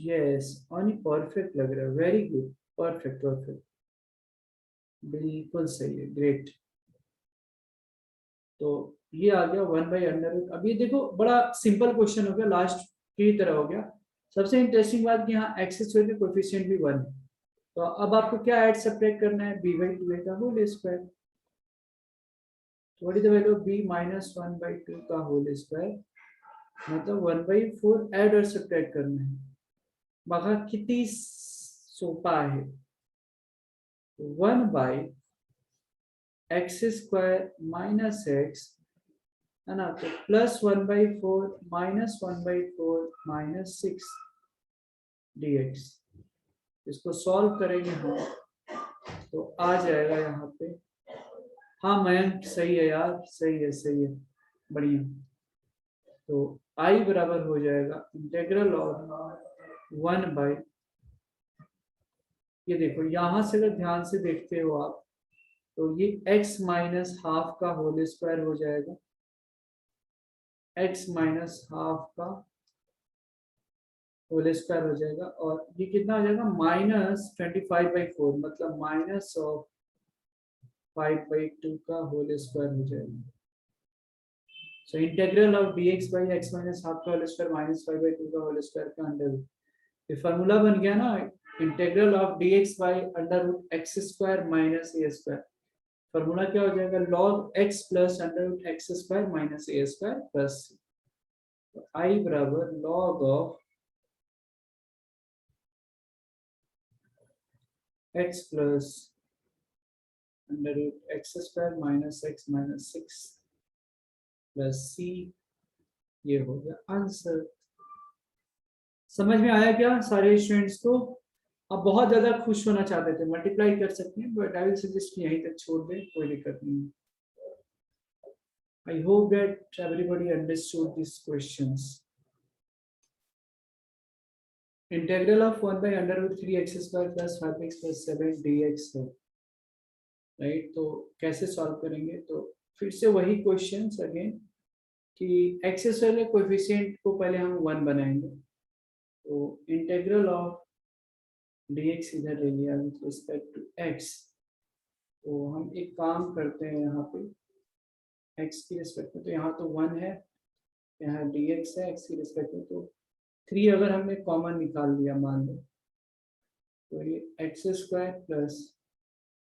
Yes और परफेक्ट लग रहा है, वेरी गुड, परफेक्ट परफेक्ट, बिल्कुल सही है, ग्रेट। तो ये आ गया 1/√। अब ये देखो बड़ा सिंपल क्वेश्चन हो गया, लास्ट की तरह हो गया। सबसे इंटरेस्टिंग बात कि यहाँ x² के कोएफिशिएंट भी 1 है। तो अब आपको क्या ऐड सब्ट्रैक्ट करना है, b/2a का whole square. What is the value of b minus 1/2 का होल स्क्वायर, मतलब 1/4 ऐड और सब्ट्रैक्ट करना है। बघा किती सोपा है। 1/x² माइनस x, है ना, तो प्लस 1/4 माइनस 1/4 माइनस 6 dx। इसको सॉल्व करेंगे हम तो आ जाएगा यहाँ पे। हाँ मयंक सही है यार, सही है सही है, बढ़िया। तो i बराबर हो जाएगा इंटीग्रल ऑफ 1/, ये देखो यहां से अगर ध्यान से देखते हो आप तो ये x माइनस हाफ का होल स्क्वायर हो जाएगा, x माइनस हाफ का होल स्क्वायर हो जाएगा, और ये कितना हो जाएगा -25/4 मतलब माइनस ऑफ 5/2 का होल स्क्वायर हो जाएगा। So integral of dx/x minus half का होल स्क्वायर माइनस 5/2 का होल स्क्वायर का अंडर रूट। ये फार्मूला बन गया ना, integral of dx/√x² minus a²। Formula क्या हो जाएगा, log x plus √x² minus a² plus i बराबर log of x plus √x² minus x minus 6 plus c, ये हो गया आंसर। समझ में आया क्या सारे स्टूडेंट्स को? अब बहुत ज्यादा खुश होना चाहते थे, मल्टीप्लाई कर सकते हैं, बट आई विल सजेस्ट यहीं तक छोड़ दें, कोई दिक्कत नहीं। I hope that everybody understood these questions. Integral of 1 by under root 3x square plus 5x plus 7 dx है, राइट? तो कैसे सॉल्व करेंगे? तो फिर से वही क्वेश्चंस अगेन कि एक्स स्क्वायर के कोएफिशिएंट को पहले हम 1 बनाएंगे, तो इंटीग्रल ऑफ dx इधर ले लिया विद रिस्पेक्ट टू x। तो हम एक काम करते हैं, यहाँ पे x की रिस्पेक्ट में, तो यहाँ तो 1 है, यहाँ dx है x की रिस्पेक्ट में, तो 3 अगर हमने कॉमन निकाल लिया मान लो, तो ये x square plus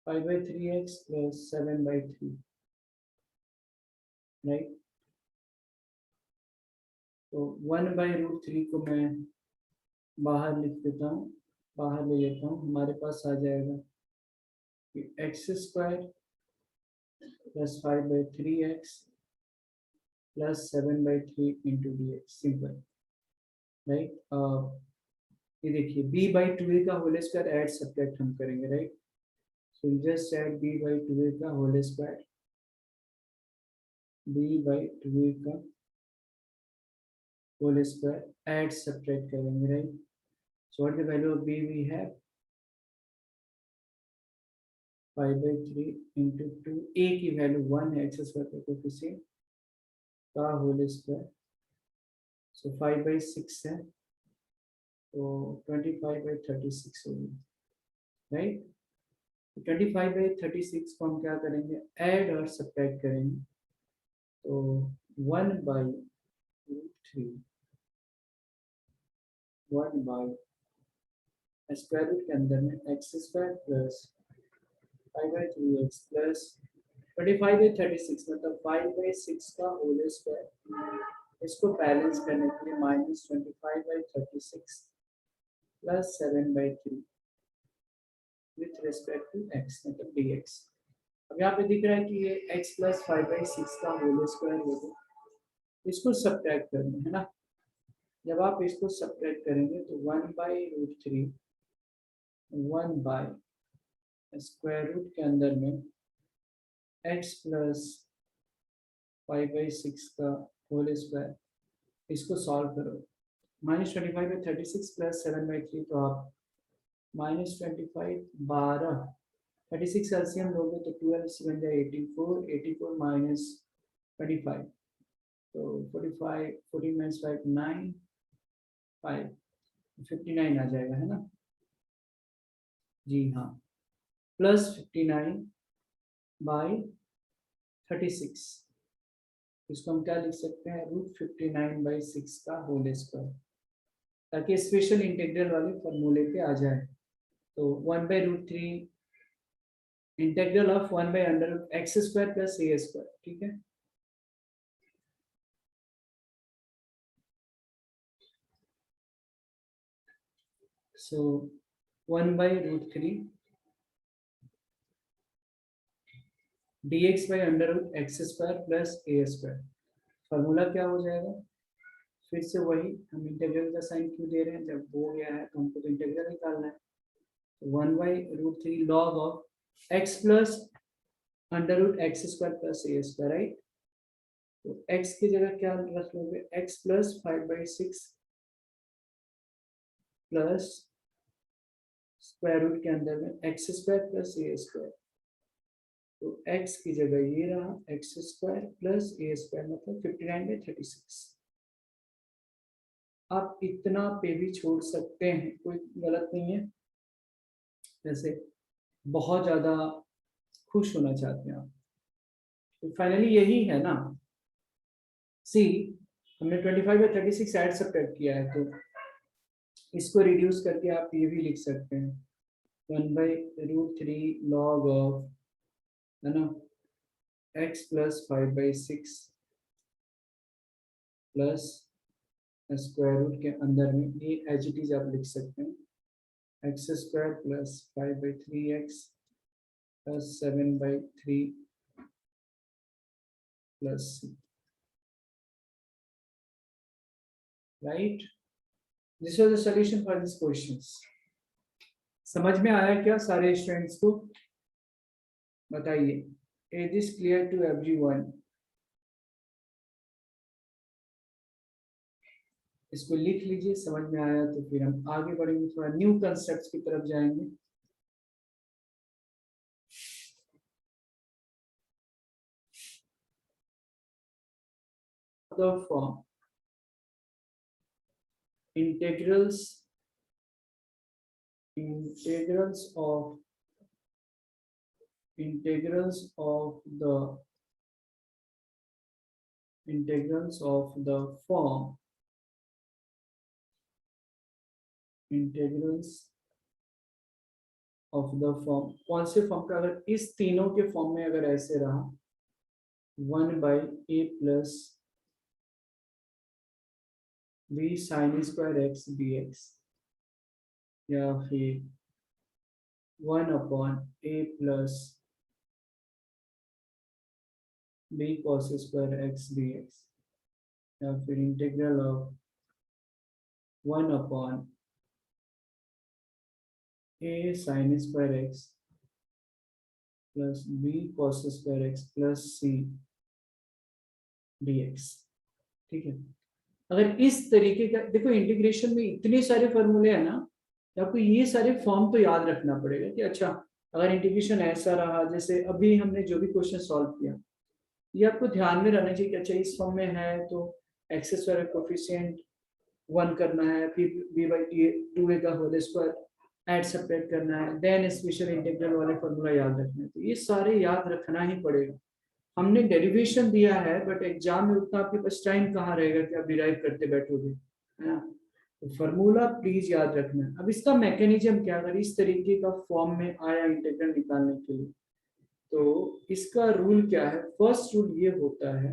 5/3x plus 7/3, right? तो 1/√3 को मैं बाहर लिख देता हूँ, बाहर ले लेता हूँ, हमारे पास आ जाएगा कि x square plus 5/3x plus 7/3 into D x, simple, right? ये देखिए b/2a का होल स्क्वायर ऐड सब्ट्रैक्ट हम करेंगे, right? So just add b/2a का होल स्क्वायर, b/2a का होल स्क्वायर ऐड सब्ट्रैक्ट करेंगे, right? So what the value of b we have 5/3 into 2, a की वैल्यू 1 है, एक्स स्क्वायर का कोएफिशिएंट का होल स्क्वायर, सो 5/6 है, तो 25/36 होगी, राइट? 25/36 को हम क्या करेंगे, ऐड और सब्ट्रैक्ट करेंगे, तो 1/√3 स्क्वायर रूट के अंदर में x square plus 5/3x plus 25/36 मतलब 5/6 का होल स्क्वायर, इसको बैलेंस करने के लिए minus 25/36 plus 7/3 with respect to x मतलब dx। अब यहाँ पे दिख रहा है कि ये x प्लस 5/6 का होल स्क्वायर होगा, इसको सब्ट्रैक्ट करना है ना। जब आप इसको सब्ट्रैक्ट करेंगे तो 1/√3 1 स्क्वायर रूट के अंदर में x प्लस 5/6 का होल स्क्वायर, इसको सॉल्व करो, -25/36 प्लस 7/3, तो आप -25 12 36 एलसीएम लोगे तो 12 से बन जाए 84, 84 माइनस 25, तो 45 14 माइनस 5 9 5 59 आ जाएगा, है ना? जी हाँ, प्लस 59/36, इसको हम क्या लिख सकते हैं, √59/6 का होल स्क्वायर, ताकि स्पेशल इंटीग्रल वाले फॉर्मूले पे आ जाए। तो 1/√3 integral of 1/√x² plus a², ठीक है? सो 1/√3 dx/√x² प्लस a², फॉर्मूला क्या हो जाएगा? फिर से वही, हम इंटीग्रल का साइन क्यों दे रहे हैं, जब हो गया है तो हमको तो इंटीग्रल निकालना है। 1/√3 log of x plus √x² plus a², right? तो x की जगह क्या रख लोगे, x plus 5/6 plus square root के अंदर में x² प्लस a², तो x की जगह ये रहा x² प्लस a² मतलब 59/36। आप इतना पे भी छोड़ सकते हैं, कोई गलत नहीं है। जैसे बहुत ज्यादा खुश होना चाहते हैं आप, तो फाइनली यही है ना। सी, हमने 25/36 ऐड सब्ट्रैक्ट किया है, तो इसको रिड्यूस करके आप ये भी लिख सकते हैं 1/√3 log ऑफ, है ना, x plus 5/6 plus square root के अंदर में ये एज इट इज आप लिख सकते हैं x² plus 5/3x plus 7/3 plus c, right? This was the solution for this questions. समझ में आया क्या सारे स्टूडेंट्स को? बताइए, is this clear to everyone? इसको लिख लीजिए, समझ में आया तो फिर हम आगे बढ़ेंगे, थोड़ा न्यू कंसेप्ट की तरफ जाएंगे। The form integrals of the form कौन से फॉर्म का, अगर इस तीनों के फॉर्म में अगर ऐसे रहा 1/a plus b sin square x dx, या फिर 1/a plus b cos square x dx, या फिर integral of 1/a sin square x plus b cos square x plus c dx। ठीक है, अगर इस तरीके का देखो, इंटीग्रेशन में इतने सारे फॉर्मूले हैं ना, आपको ये सारे फॉर्म तो याद रखना पड़ेगा कि अच्छा अगर इंटीग्रेशन ऐसा रहा, जैसे अभी हमने जो भी क्वेश्चन सॉल्व किया, ये आपको ध्यान में रहना चाहिए कि अच्छा इस फॉर्म में है तो एक्स स्क्वायर कोफिशिएंट 1 करना है, फिर b/2a का होल स्क्वायर ऐड सब्ट्रैक्ट करना है, देन स्पेशल इंटीग्रल वाले फॉर्मूला याद रखना है, तो ये सारे याद रखना ही पड़ेगा। हमने डेरिवेशन दिया है, बट एग्जाम में उतना आपके पास टाइम कहाँ रहेगा कि आप डिराइव करते बैठोगे, है ना। तो फार्मूला प्लीज याद रखना। अब इसका मैकेनिज्म क्या, अगर इस तरीके का फॉर्म में आया इंटीग्रल निकालने के लिए, तो इसका रूल क्या है। फर्स्ट रूल ये होता है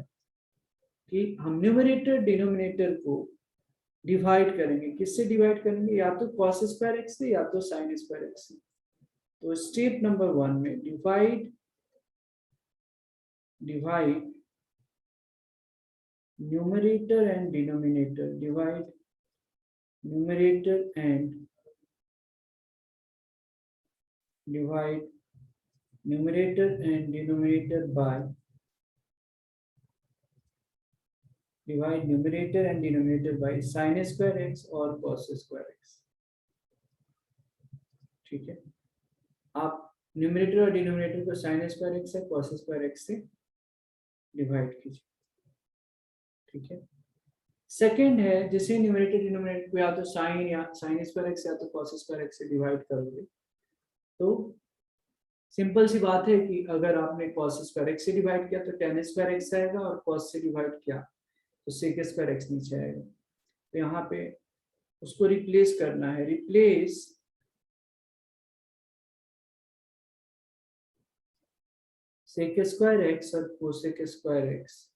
कि हम न्यूमरेटर डिनोमिनेटर को डिवाइड करेंगे। किससे डिवाइड करेंगे, या तो cos स्क्वायर x से या तो sin स्क्वायर x से। तो स्टेप नंबर 1 में divide numerator and denominator, divide numerator and denominator by sin square x और cos square x। ठीक है, आप न्यूमरेटर और डिनोमिनेटर को sin square x है cos square x से डिवाइड कीजिए। ठीक है, सेकेंड है, जैसे न्यूमरेटर डिनोमिनेटर को या तो sin स्क्वायर x या तो cos स्क्वायर x से डिवाइड करोगे, तो सिंपल सी बात है कि अगर आपने cos स्क्वायर x से डिवाइड किया तो tan स्क्वायर x आएगा, और cos से डिवाइड किया तो sec स्क्वायर x नीचे आएगा। तो यहाँ पे उसको रिप्लेस करना है, रिप्लेस sec स्क्वायर x और cosec square x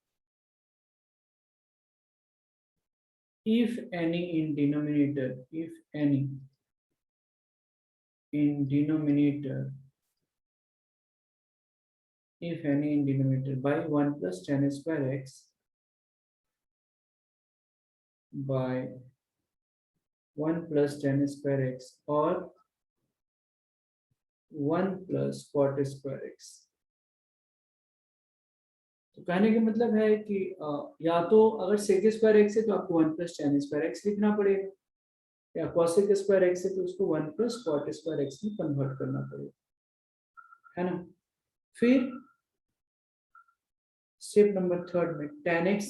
if any in denominator by 1 plus tan square x by 1 plus tan square x और 1 plus cot square x। तो कहने का मतलब है कि या तो अगर sec स्क्वायर x है तो आपको 1 plus tan स्क्वायर x लिखना पड़ेगा, या cosec स्क्वायर x है तो उसको 1 plus cot स्क्वायर x में कन्वर्ट करना पड़ेगा, है ना। फिर स्टेप नंबर 3 में tan x,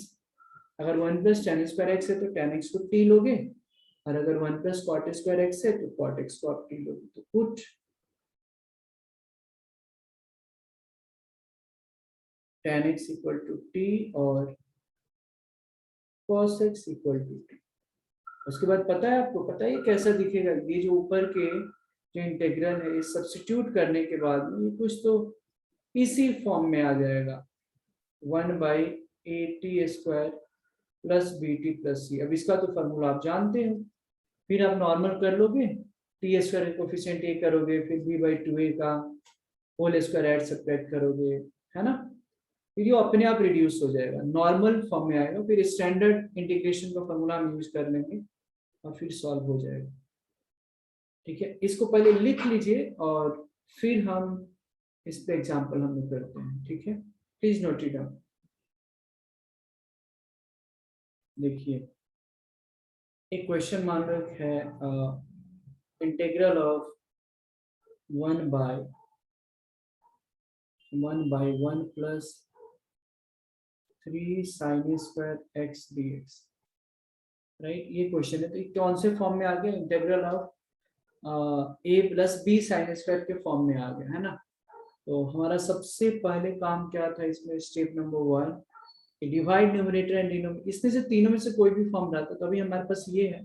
अगर 1 plus tan स्क्वायर x है तो tan x को t लोगे, और अगर 1 plus cot स्क्वायर x है तो cot x को आप t लोगे। तो put tan x equal to t और cos x equal to t। उसके बाद पता है आपको, पता है ये कैसा दिखेगा, ये जो ऊपर के जो इंटीग्रल है, ये सब्स्टिट्यूट करने के बाद में ये कुछ तो इसी फॉर्म में आ जाएगा, 1/at square plus bt plus c। अब इसका तो फॉर्मूला आप जानते हो, फिर आप नॉर्मल कर लोगे, टी स्क्वायर कोफिशिएंट a करोगे, फिर b/2a का होल स्क्वायर ऐड सब्ट्रैक्ट करोगे, है ना। फिर ये अपने आप रिड्यूस हो जाएगा, नॉर्मल फॉर्म में आएगा, फिर स्टैंडर्ड इंटीग्रेशन का फॉर्मूला हम यूज कर लेंगे और फिर सॉल्व हो जाएगा। ठीक है, इसको पहले लिख लीजिए और फिर हम इस पे एग्जांपल हम करते हैं। ठीक है, प्लीज नोट इट डाउन। देखिए एक क्वेश्चन मान लो है integral of 1/1 plus 3 sin square x dx, राइट। ये क्वेश्चन है, तो ये कौन से फॉर्म में आ गया, integral of a plus B sine square के फॉर्म में आ गया, है ना। तो हमारा सबसे पहले काम क्या था इसमें, step number 1, divide numerator and denominator, इसमें से तीनों में से कोई भी फॉर्म रहता तो अभी हमारे पास ये है,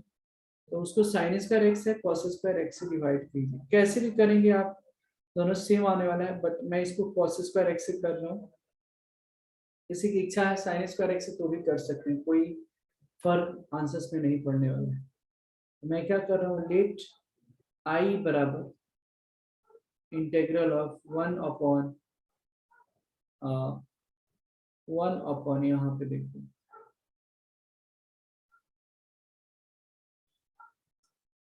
तो उसको साइन स्क्वायर एक्स है कॉस स्क्वायर एक्स से डिवाइड कीजिए। कैसे भी करेंगे आप, दोनों सेम आने वाला है, बट मैं इसको कॉस स्क्वायर एक्स से कर रहा हूँ। किसी की इच्छा है साइन स्क्वायर एक्स से तो भी कर सकते हैं, कोई फर्क आंसर्स में नहीं पड़ने वाला है। मैं क्या कर रहा हूँ, लेट आई बराबर इंटीग्रल ऑफ 1/1 यहाँ पे देखो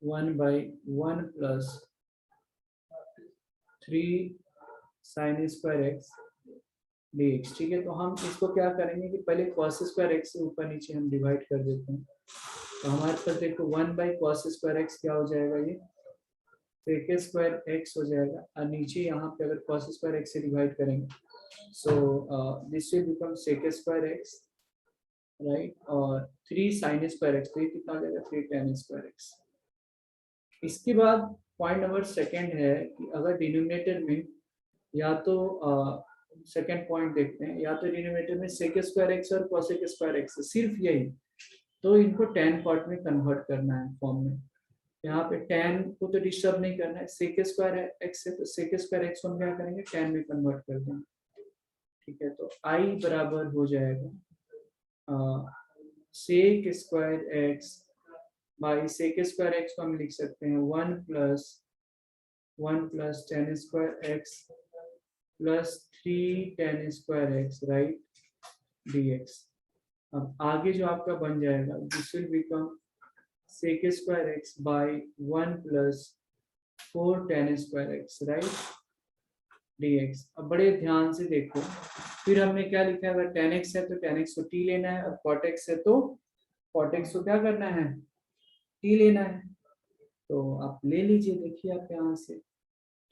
1/1 plus 3 sin square x dx, ठीक है। तो हम इसको क्या करेंगे कि पहले cos स्क्वायर एक्स से ऊपर नीचे हम डिवाइड कर देते हैं। तो हमारे पास देखो 1/cos स्क्वायर एक्स क्या हो जाएगा, ये sec स्क्वायर एक्स हो जाएगा, और नीचे यहाँ पे अगर cos स्क्वायर एक्स से डिवाइड करेंगे so this will become sec square x, right, और 3 sin स्क्वायर एक्स, तो ये कितना हो जाएगा 3 tan स्क्वायर एक्स। इसके बाद पॉइंट नंबर सेकंड है कि अगर डिनोमिनेटर में या तो सेकंड पॉइंट देखते हैं, या तो डिनोमिनेटर में sec स्क्वायर एक्स और cosec स्क्वायर एक्स, सिर्फ यही, तो इनको tan पार्ट में कन्वर्ट करना है फॉर्म में। यहाँ पे tan को तो डिस्टर्ब नहीं करना है, sec स्क्वायर एक्स है तो sec स्क्वायर एक्स को हम क्या करेंगे tan में कन्वर्ट कर देंगे, ठीक है। तो I बराबर हो जाएगा sec square x by sec square x को हम लिख सकते हैं 1 plus tan square x plus 3 tan square x, right, dx। अब आगे जो आपका बन जाएगा this will become sec square x by 1 plus 4 tan square x, right, dx। अब बड़े ध्यान से देखो, फिर हमने क्या लिखा है, अगर tan x है तो tan x को t लेना है, और cot x है तो cot x को क्या करना है, t लेना है। तो आप ले लीजिए, देखिए आप यहाँ से,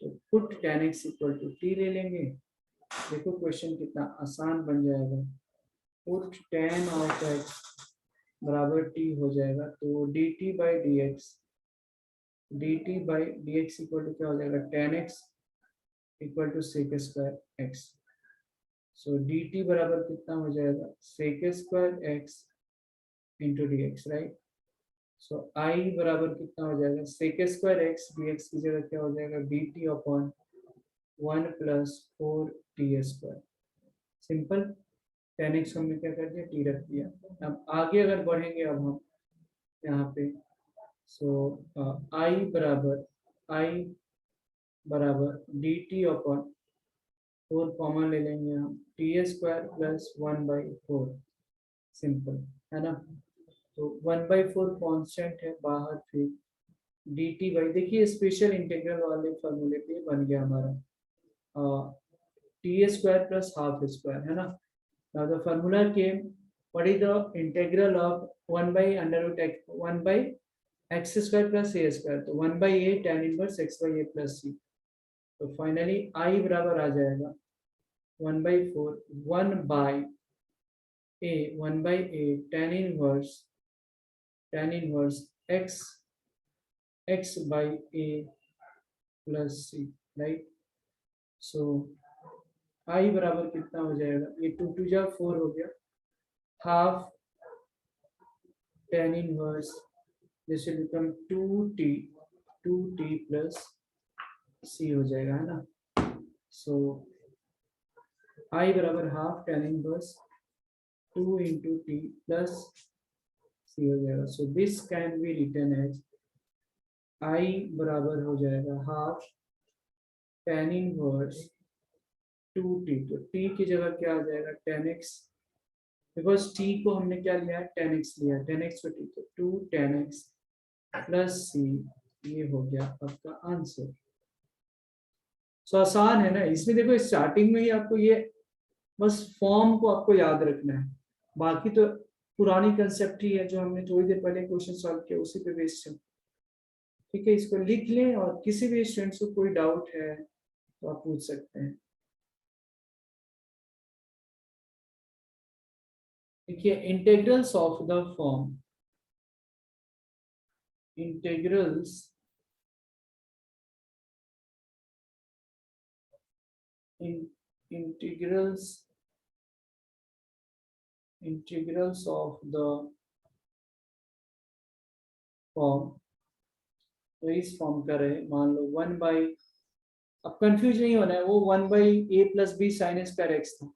तो put tan x equal to t ले लेंगे। देखो क्वेश्चन कितना आसान बन जाएगा, पुट tan ऑफ x बराबर t हो जाएगा, तो dt by dx equal to क्या हो जाएगा, tan x equal to sec square x। So dt बराबर कितना हो जाएगा, sec square x into dx, right. So I बराबर कितना हो जाएगा, sec स्क्वायर x dx की जगह क्या हो जाएगा, dt upon 1 plus 4 t square, simple. tan x हमने क्या कर दिया, t रख दिया। अब आगे अगर बढ़ेंगे, अब हम यहाँ पे सो I बराबर dt अपॉन 4 कॉमन ले लेंगे हम, t स्क्वायर प्लस 1/4, सिंपल, है ना। तो 1/4 कांस्टेंट है बाहर, फिर dt बाई, देखिए स्पेशल इंटीग्रल वाले फॉर्मूले पे बन गया हमारा T square plus half square, है ना। Now the formula came, what is the integral of 1/x square plus a square, तो 1/a tan inverse x by a plus c। तो फाइनली I बराबर आ जाएगा 1/4 1/a tan inverse x by a plus c, right. So I बराबर कितना हो जाएगा, ये 2 2 जा 4 हो गया, half tan inverse, this will become 2t plus c हो जाएगा, है ना। सो I बराबर half tan inverse 2 into t plus c हो जाएगा। So this can be written as I बराबर हो जाएगा हाफ tan इनवर्स 2t, तो t की जगह क्या आ जाएगा tan x, बिकॉज t को हमने क्या लिया है, tan x लिया, tan x को t, तो 2 tan x प्लस c, ये हो गया आपका आंसर। सो आसान है ना, इसमें देखो स्टार्टिंग में ही आपको ये बस फॉर्म को आपको याद रखना है, बाकी तो पुरानी कंसेप्ट ही है जो हमने थोड़ी देर पहले क्वेश्चन सॉल्व किया, उसी पे बेस्ड है। ठीक है, इसको लिख लें और किसी भी स्टूडेंट्स को कोई डाउट है तो आप पूछ सकते हैं। देखिए, integrals of the form, integrals integrals of the form, तो इस फॉर्म का रहे, मान लो 1 बाई, अब कंफ्यूज नहीं होना है, वो 1 by A plus B sine X पर एक्स था,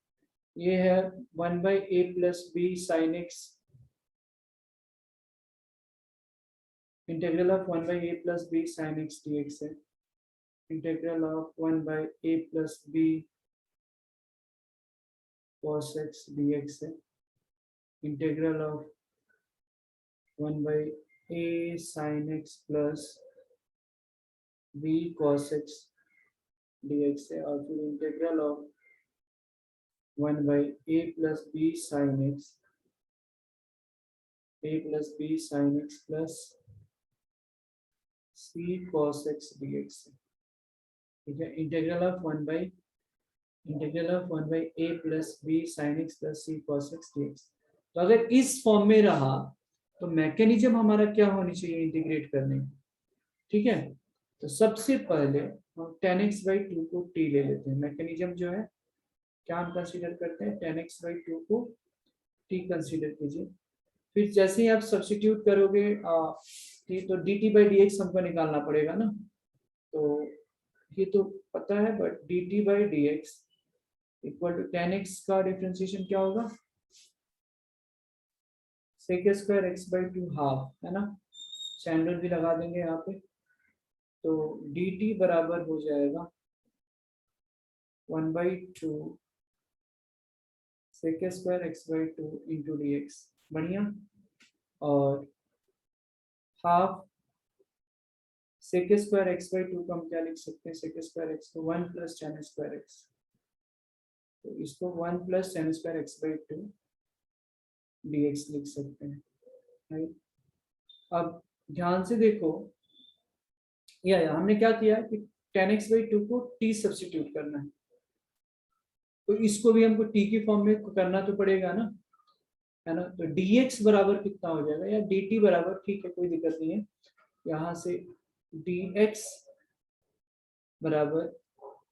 ये है 1 by A plus B sine X, integral of 1 by A plus B sine X D X है, integral of 1 by A plus B cos x dx है, integral of 1 by A sine X plus B cos x dx है, और फिर integral of 1 by A plus B sine X, A plus B sine X plus C cos x dx है। ठीक है, integral of 1 by A plus B sine X plus C cos x dx। तो अगर इस फॉर्म में रहा तो मैकेनिज्म हमारा क्या होनी चाहिए इंटीग्रेट करने की। ठीक है, तो सबसे पहले हम tan x बाई 2 को t ले लेते हैं, मैकेनिज्म जो है क्या हम कंसीडर करते हैं, tan x बाई 2 को t कंसीडर कीजिए। फिर जैसे ही आप सब्स्टिट्यूट करोगे t, तो dt बाई dx हमको निकालना पड़ेगा ना, तो ये तो पता है, but dt by dx equal to tan x का डिफरेंशिएशन क्या होगा, sec square x by 2 half, है ना, चैन रूल भी लगा देंगे यहाँ पे, तो dt बराबर हो जाएगा 1 by 2 sec square x by 2 into dx, बढ़िया, और half sec square x by 2 को हम क्या लिख सकते हैं, sec स्क्वायर x को 1 प्लस tan स्क्वायर x, तो इसको 1 plus tan square x by 2 dx लिख सकते हैं, राइट। अब ध्यान से देखो, या हमने क्या किया कि tan x बाई 2 को t सब्स्टिट्यूट करना है, तो इसको भी हमको t की फॉर्म में करना तो पड़ेगा ना, है ना, तो dx बराबर कितना हो जाएगा, या dt बराबर, ठीक है कोई दिक्कत नहीं है, यहाँ से dx बराबर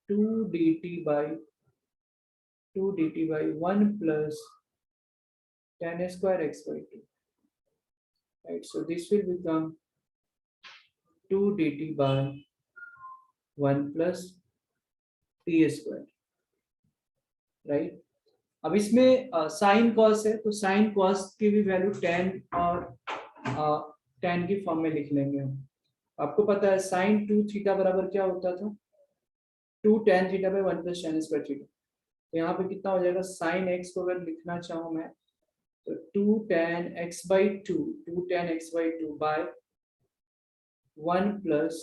2 dt by 1 plus tan square x by 2, right, so this will become 2 dt by 1 plus t square, right। अब इसमें साइन कॉस है, तो साइन कॉस की भी वैल्यू tan और tan की फॉर्म में लिख लेंगे हम। आपको पता है साइन 2 थीटा बराबर क्या होता था, 2 tan theta by 1 plus tan square theta, तो यहाँ पे कितना हो जाएगा, साइन x को अगर लिखना चाहूँ मैं, तो 2 tan x by 2 by 1 plus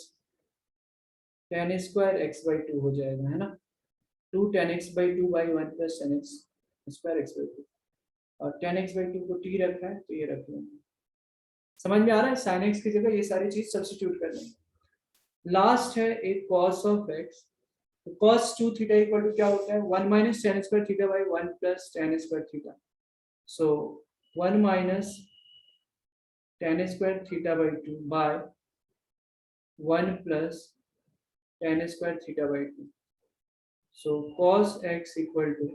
tan square x by 2 हो जाएगा, है ना, 2 tan x by 2 by 1 plus tan square x by 2, और tan x बाई 2 को t रखना है तो ये रख लेंगे। समझ में आ रहा है, sin x की जगह ये सारी चीज सब्स्टिट्यूट कर लेंगे। लास्ट है एक cos ऑफ x, तो cos 2 थीटा इक्वल टू क्या होता है, 1 minus tan square theta by 1 plus tan square theta, so 1 minus tan square theta by 2 by 1 plus tan square theta by 2, so cos x equal to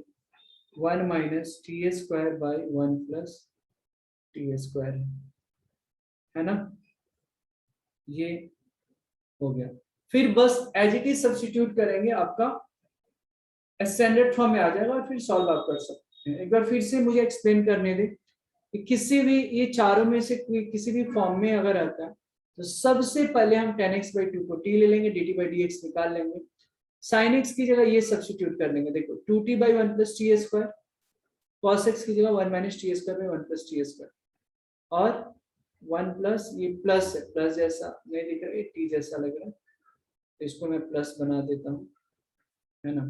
1 minus t square by 1 plus t square, है ना, ये हो गया। फिर बस एज इट इज सब्स्टिट्यूट करेंगे, आपका स्टैंडर्ड फॉर्म में आ जाएगा और फिर सॉल्व आप कर सकते हैं। एक बार फिर से मुझे एक्सप्लेन करने दे कि किसी भी ये चारों में से किसी भी फॉर्म में अगर आता है तो सबसे पहले हम tan x बाई 2 को t ले लेंगे, dt बाई dx निकाल लेंगे, sin x की जगह ये सब्स्टिट्यूट कर लेंगे, देखो 2t by 1 plus t square, cos x की जगह 1 minus t square by 1 plus t square, और 1 प्लस, ये प्लस है, प्लस जैसा नहीं दिख रहा है, t जैसा लग रहा है, तो इसको मैं प्लस बना देता हूँ, है ना,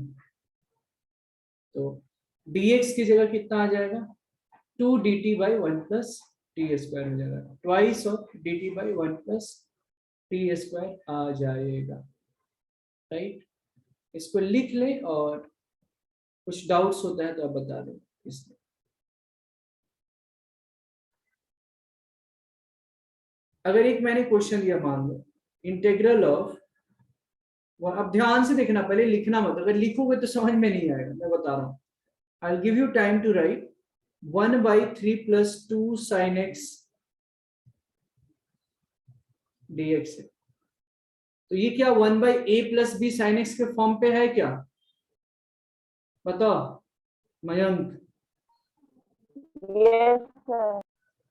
तो dx की जगह कितना आ जाएगा, two D T by one plus T square हो जाएगा, twice of D T by one plus T square आ जाएगा, राइट। इसको लिख ले और कुछ डाउट्स होता है तो आप बता दो इसमें। अगर एक मैंने क्वेश्चन दिया, मान लो इंटीग्रल ऑफ, अब ध्यान से देखना, पहले लिखना मत, अगर लिखोगे तो समझ में नहीं आएगा, मैं बता रहा हूं। I give you time to write 1/3 + 2 sin x dx है। तो ये क्या 1/a + b sin x के फॉर्म पे है क्या? बताओ मयंक। Yes sir.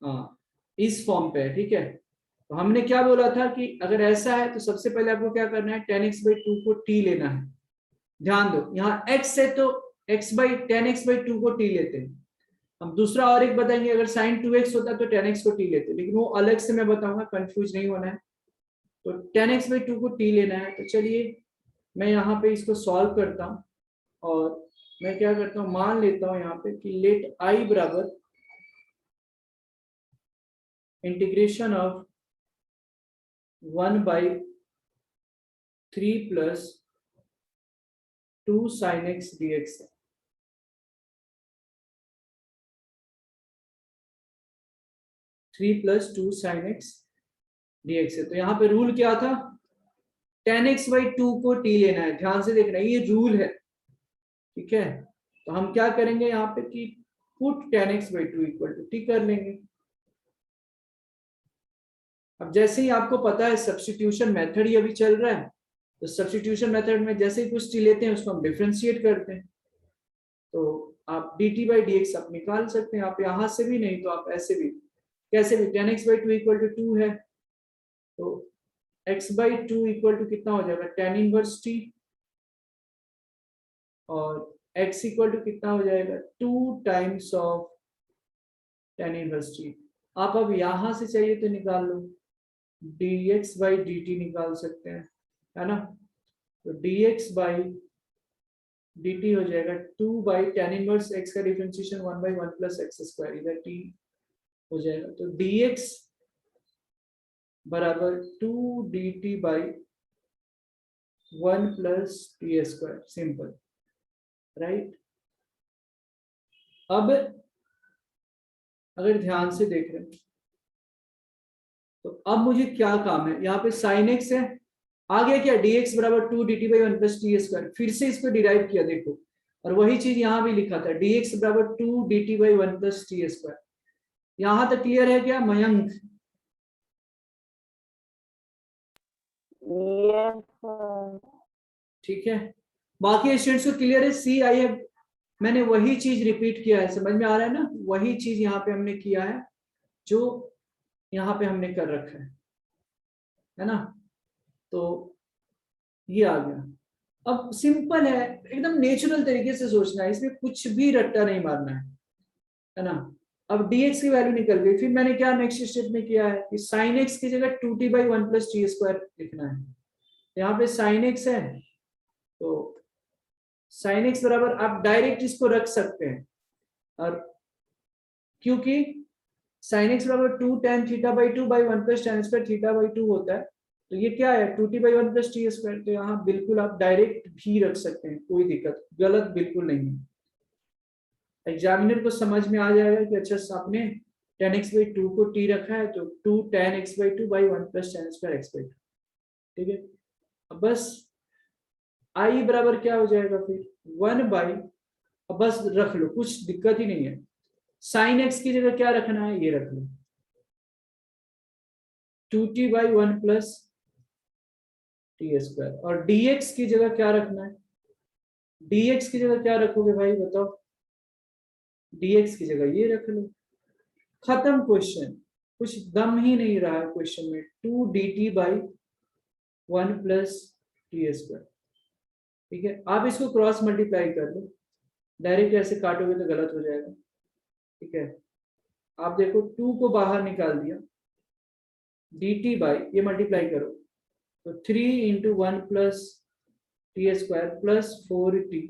हाँ, इस फॉर्म पे है, ठीक है। तो हमने क्या बोला था कि अगर ऐसा है तो सबसे पहले आपको क्या करना है, tan x/2 को t लेना है। ध्यान दो, यहाँ x है तो tan x/2 को t लेते हैं। हम दूसरा और एक बताएंगे, अगर sin 2x होता तो tan x को t लेते, लेकिन वो अलग से मैं बताऊंगा, कंफ्यूज नहीं होना है। तो tan x/2 को t लेना है। तो चलिए मैं यहाँ पे इसको सॉल्व करता हूँ और मैं क्या करता हूँ, मान लेता हूँ यहाँ पे कि लेट i बराबर integration of 1/3 + 2 sin x dx है। Three plus two sine x dx है। तो यहाँ पे रूल क्या था, tan x/2 को t लेना है। ध्यान से देखना, ये रूल है, ठीक है। तो हम क्या करेंगे यहाँ पे कि पुट tan x/2 = t कर लेंगे। अब जैसे ही आपको पता है सब्स्टिट्यूशन मेथड ही अभी चल रहा है, तो सब्स्टिट्यूशन मेथड में जैसे ही कुछ t लेते हैं उसको हम डिफरेंशिएट करते हैं। तो आप dt/dx आप निकाल सकते हैं, आप यहां से भी, नहीं तो आप ऐसे भी, कैसे भी। tan x/2 = 2 है, तो x/2 = कितना हो जाएगा, tan इनवर्स t, और x = कितना हो जाएगा, 2 times of tan inverse t। आप अब यहां से चाहिए तो निकाल लो, dx/dt निकाल सकते हैं, है ना। तो dx/dt हो जाएगा 2/tan इनवर्स x का डिफरेंशिएशन 1/1 + x², इधर t हो जाएगा। तो dx बराबर 2 dt/1 + t², सिंपल, राइट। अब अगर ध्यान से देख रहे हैं तो अब मुझे क्या काम है, यहाँ पे sin x है, आ गया क्या, dx बराबर 2 dt/1 + t²। फिर से इसको डिराइव किया, देखो, और वही चीज यहाँ भी लिखा था, dx बराबर 2 dt/1 + t²। यहाँ तक क्लियर है क्या मयंक? Yes sir. ठीक है, बाकी स्टूडेंट्स को क्लियर है? सी आई है, मैंने वही चीज रिपीट किया है, समझ में आ रहा है ना, वही चीज यहाँ पे हमने किया है जो यहाँ पे हमने कर रखा है ना। तो ये आ गया। अब सिंपल है, एकदम नेचुरल तरीके से सोचना है, इसमें कुछ भी रट्टा नहीं मारना है ना। अब dx की वैल्यू निकल गई, फिर मैंने क्या नेक्स्ट स्टेप में किया है कि sin x की जगह 2t/1 + t² लिखना है। यहाँ पे sin x है, तो sin x बराबर आप डायरेक्ट इसको रख सकते हैं, और क्योंकि sin x बराबर 2 tan θ/2/1 + tan² θ/2 होता है, तो ये क्या है 2t/1 + t²। तो यहाँ बिल्कुल आप डायरेक्ट भी रख सकते हैं, कोई दिक्कत, गलत बिल्कुल नहीं है। एग्जामिनर को समझ में आ जाएगा कि अच्छा आपने tan x/2 को t रखा है, तो 2 tan x/2/1 + tan² x/2, ठीक है। अब बस i बराबर क्या हो जाएगा फिर 1/, अब बस रख लो, कुछ दिक्कत ही नहीं है। sin x की जगह क्या रखना है, ये रख लो 2t/1 + t², और dx की जगह क्या रखना है, dx की जगह क्या रखोगे भाई बताओ, dx की जगह ये रख लो, खत्म क्वेश्चन, कुछ दम ही नहीं रहा है क्वेश्चन में। 2 dt/1 + t², ठीक है। आप इसको क्रॉस मल्टीप्लाई कर लो, डायरेक्ट ऐसे काटोगे तो गलत हो जाएगा, ठीक है। आप देखो 2 को बाहर निकाल दिया, dt/, ये मल्टीप्लाई करो तो 3 × 1 + t² + 4t,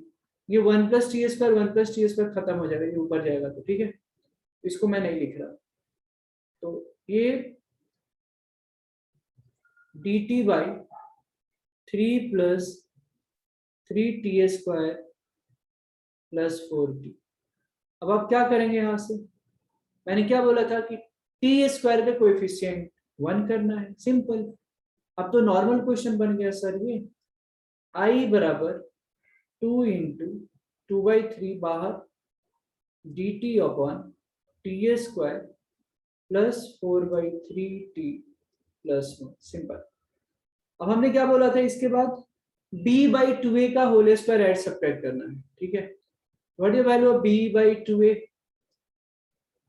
ये 1 + t², 1 + t² खत्म हो जाएगा, ये ऊपर जाएगा तो, ठीक है। इसको मैं नहीं लिख रहा। तो ये dt by 3 plus 3t² plus 4t। अब आप क्या करेंगे यहां से, मैंने क्या बोला था कि t² का कोएफिशिएंट 1 करना है, सिंपल। अब तो नॉर्मल क्वेश्चन बन गया सर ये। i बराबर 2 इंटू 2/3 बाहर dt upon t² plus 4/3t plus 1, simple. अब हमने क्या बोला था इसके बाद, b/2a का होल स्क्वायर ऐड सब्ट्रैक्ट करना है, ठीक है। What is value of b/2a?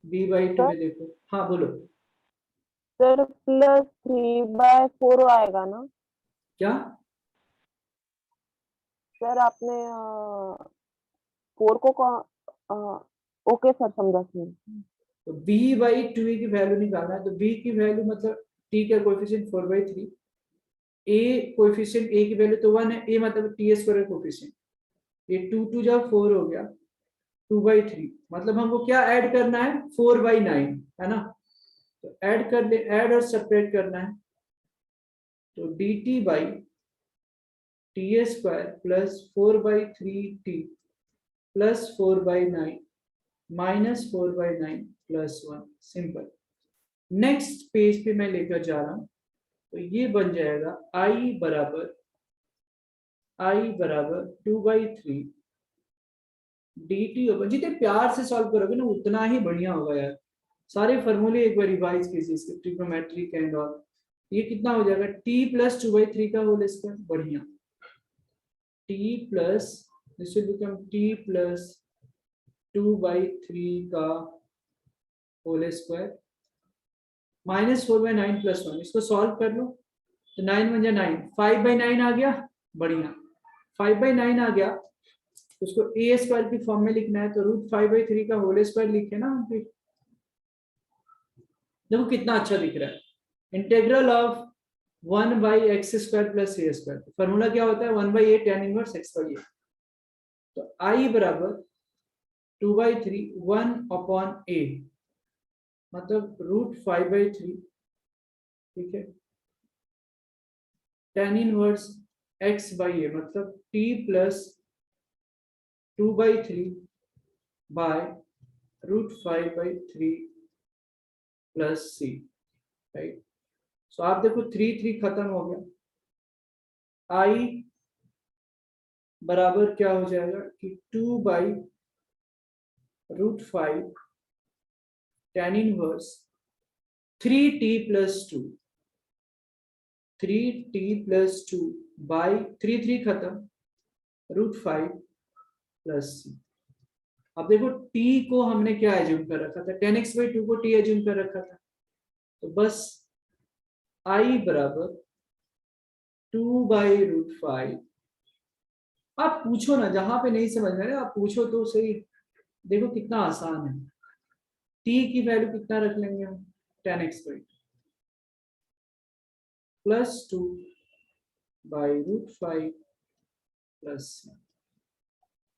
b/2a देखो, हाँ बोलो सर प्लस 3/4 आएगा ना? क्या। सर आपने 4 को ओके सर, समझा सर। तो b/2a की वैल्यू निकालना है, तो b की वैल्यू मतलब t का कोएफिशिएंट 4/3, a कोएफिशिएंट a की वैल्यू तो 1 है, a मतलब t² का कोएफिशिएंट, ये 2 2 जा 4 हो गया 2/3, मतलब हमको क्या ऐड करना है 4/9, है ना। तो ऐड कर ले, ऐड और सब्ट्रैक्ट करना है। तो dt by t² plus 4/3t plus 4/9 minus 4/9 plus 1, simple. Next page पे मैं लेकर जा रहा हूं, तो ये बन जाएगा i बराबर 2/3 dt ओवर, जितने प्यार से सॉल्व करोगे ना उतना ही बढ़िया होगा यार। सारे फॉर्मूले एक बार रिवाइज कीजिए इसके, ट्रिग्नोमेट्रिक एंड ऑल। ये कितना हो जाएगा t प्लस 2/3 का होल स्क्वायर, बढ़िया। t plus, this will become t plus 2/3 का होल स्क्वायर माइनस 4/9 प्लस 1, इसको सॉल्व कर लो तो 9 1 9, 5/9 आ गया, बढ़िया। 5/9 आ गया, उसको a² की फॉर्म में लिखना है, तो √5/3 का होल स्क्वायर लिखे ना हम फिर। देखो कितना अच्छा दिख रहा है, integral of 1/x² plus a²। Formula क्या होता है 1/a tan इनवर्स x/a। तो i बराबर 2/3 1 अपॉन a, मतलब √5/3, ठीक है, tan इनवर्स x/a, मतलब t plus 2/3 by √5/3 plus c, right. So आप देखो 3 3 खत्म हो गया, i बराबर क्या हो जाएगा कि 2/√5 tan inverse 3t plus 2, 3t plus 2 by 3 3 खत्म √5 प्लस c। अब देखो t को हमने क्या एज्यूम कर रखा था, 10x/2 को t एज्यूम कर रखा था, तो बस i बराबर 2/√5। आप पूछो ना, जहां पे नहीं समझ में आप पूछो तो सही। देखो कितना आसान है, t की वैल्यू कितना रख लेंगे हम 10x/2 प्लस 2/√5 प्लस,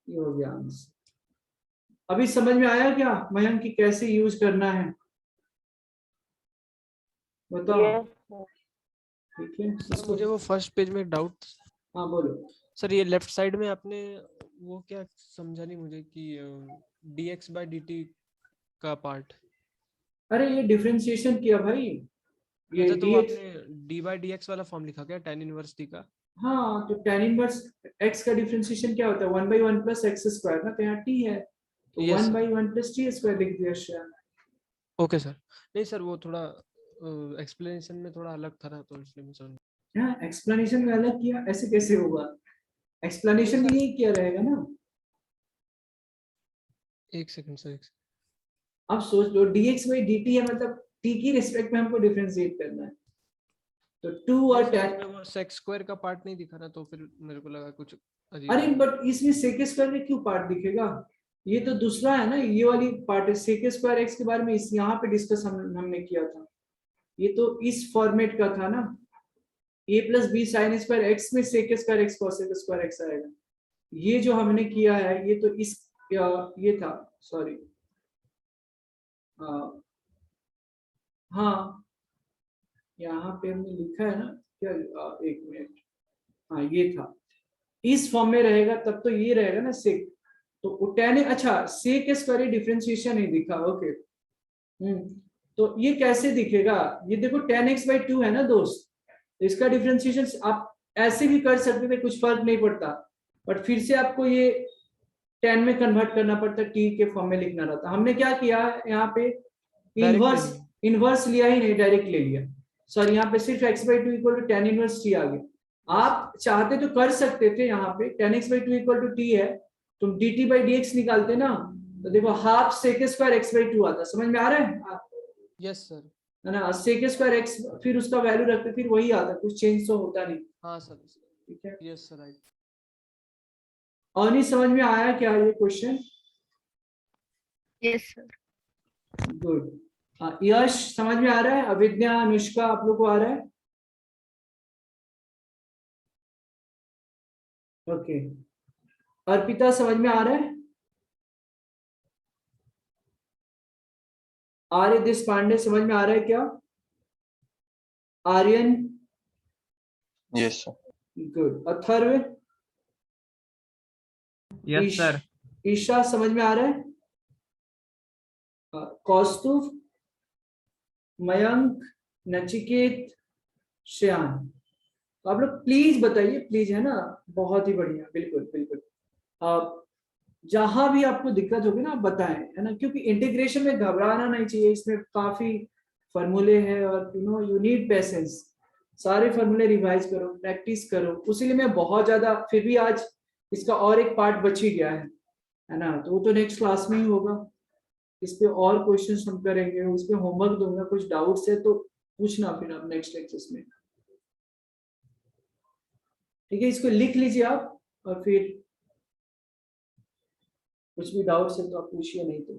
ये हो गया आंसर। अभी समझ में आया क्या मयंक, कि कैसे यूज करना है, बताओ। Yes sir. ठीक है सर इसको, मुझे वो फर्स्ट पेज में डाउट, हाँ बोलो। सर ये लेफ्ट साइड में आपने वो क्या समझा नहीं मुझे कि dx/dt का पार्ट। अरे ये डिफरेंशिएशन किया भाई, ये अच्छा, तो वो dx, आपने d/dx वाला फॉर्म लिखा क्या tan इनवर्स t का? हाँ तो tan इनवर्स x का डिफरेंशिएशन क्या होता है 1/1 प्लस x² ना, तो यहाँ t है तो Yes, sir. 1/1 प्लस t² लिख दिया शायद। Okay sir. नहीं सर, वो थोड़ा एक्सप्लेनेशन में थोड़ा अलग था ना, तो इसलिए मैं समझ। हाँ एक्सप्लेनेशन में अलग किया, ऐसे कैसे होगा, नहीं एक्सप्लेनेशन में सर, यही किया रहेगा ना। एक सेकंड सर, अब सोच लो dx/dt है, मतलब t की रिस्पेक्ट में हमको डिफरेंशिएट करना है, तो 2 नहीं और सर, tan। उसमें वो सेक स्क्वायर का पार्ट नहीं दिखा ना, तो फिर मेरे को लगा कुछ अजीब अरे लग रहा। बट इसमें sec² में क्यों पार्ट दिखेगा, ये तो दूसरा है ना, ये वाली पार्ट है sec² x के बारे में, इस यहाँ पे डिस्कस हमने किया था, ये तो इस फॉर्मेट का था ना, a plus B sine square x में sec² x cos² x आएगा। ये जो हमने किया है ये तो इस ये था, सॉरी हाँ यहाँ पे हमने लिखा है ना क्या, एक मिनट, हाँ ये था, इस फॉर्म में रहेगा तब तो ये रहेगा ना सेक, तो टेन, अच्छा सेक स्क्वायर डिफरेंशिएशन नहीं दिखा, ओके। तो ये कैसे दिखेगा, ये देखो tan x/2 है ना दोस्त, तो इसका डिफरेंशिएशन आप ऐसे भी कर सकते थे, कुछ फर्क नहीं पड़ता, बट फिर से आपको ये tan में कन्वर्ट करना पड़ता, t के फॉर्म में लिखना रहता। हमने क्या किया यहाँ पे, इनवर्स इनवर्स लिया ही नहीं, डायरेक्ट ले लिया, सॉरी यहाँ पे सिर्फ x/2 equal to tan inverse t आ गया। आप चाहते तो कर सकते थे, यहाँ पे tan x/2 equal to t है, तुम dt/dx निकालते ना, तो देखो हाफ सेक स्क्वायर x/2 आता, समझ में आ रहा है? Yes sir. है ना, सेक स्क्वायर x, फिर उसका वैल्यू रखते, फिर वही आता, कुछ चेंज तो होता नहीं। हाँ सर। ठीक है, यस सर, राइट। और नहीं समझ में आया क्या ये क्वेश्चन? Yes sir. गुड। यश समझ में आ रहा है? अविद्या, अनुष्का, आप लोग को आ रहा है? ओके। अर्पिता समझ में आ रहा है? आर्य देश पांडे समझ में आ रहा है क्या? Aryan? Yes sir. Good. Atharva? Yes sir. Isha समझ में आ रहा है? कौस्तुभ, मयंक, नचिकेत, श्याम, तो आप लोग प्लीज बताइए, प्लीज, है ना, बहुत ही बढ़िया, बिल्कुल बिल्कुल। जहां भी आपको दिक्कत होगी ना आप बताएं, है ना, क्योंकि इंटीग्रेशन में घबराना नहीं चाहिए, इसमें काफी फॉर्मूले हैं और यू नीड पेशेंस, सारे फॉर्मूले रिवाइज करो, प्रैक्टिस करो, उसीलिए मैं बहुत ज्यादा, फिर भी आज इसका और एक पार्ट बच ही गया है ना, तो वो तो नेक्स्ट क्लास में ही होगा, इस पे और क्वेश्चंस हम करेंगे, उस पे होमवर्क दूंगा, कुछ डाउट्स है तो पूछना फिर आप नेक्स्ट लेक्चर्स में। ठीक है, इसको लिख लीजिए आप, और फिर कुछ भी डाउट्स है तो आप पूछिए, नहीं तो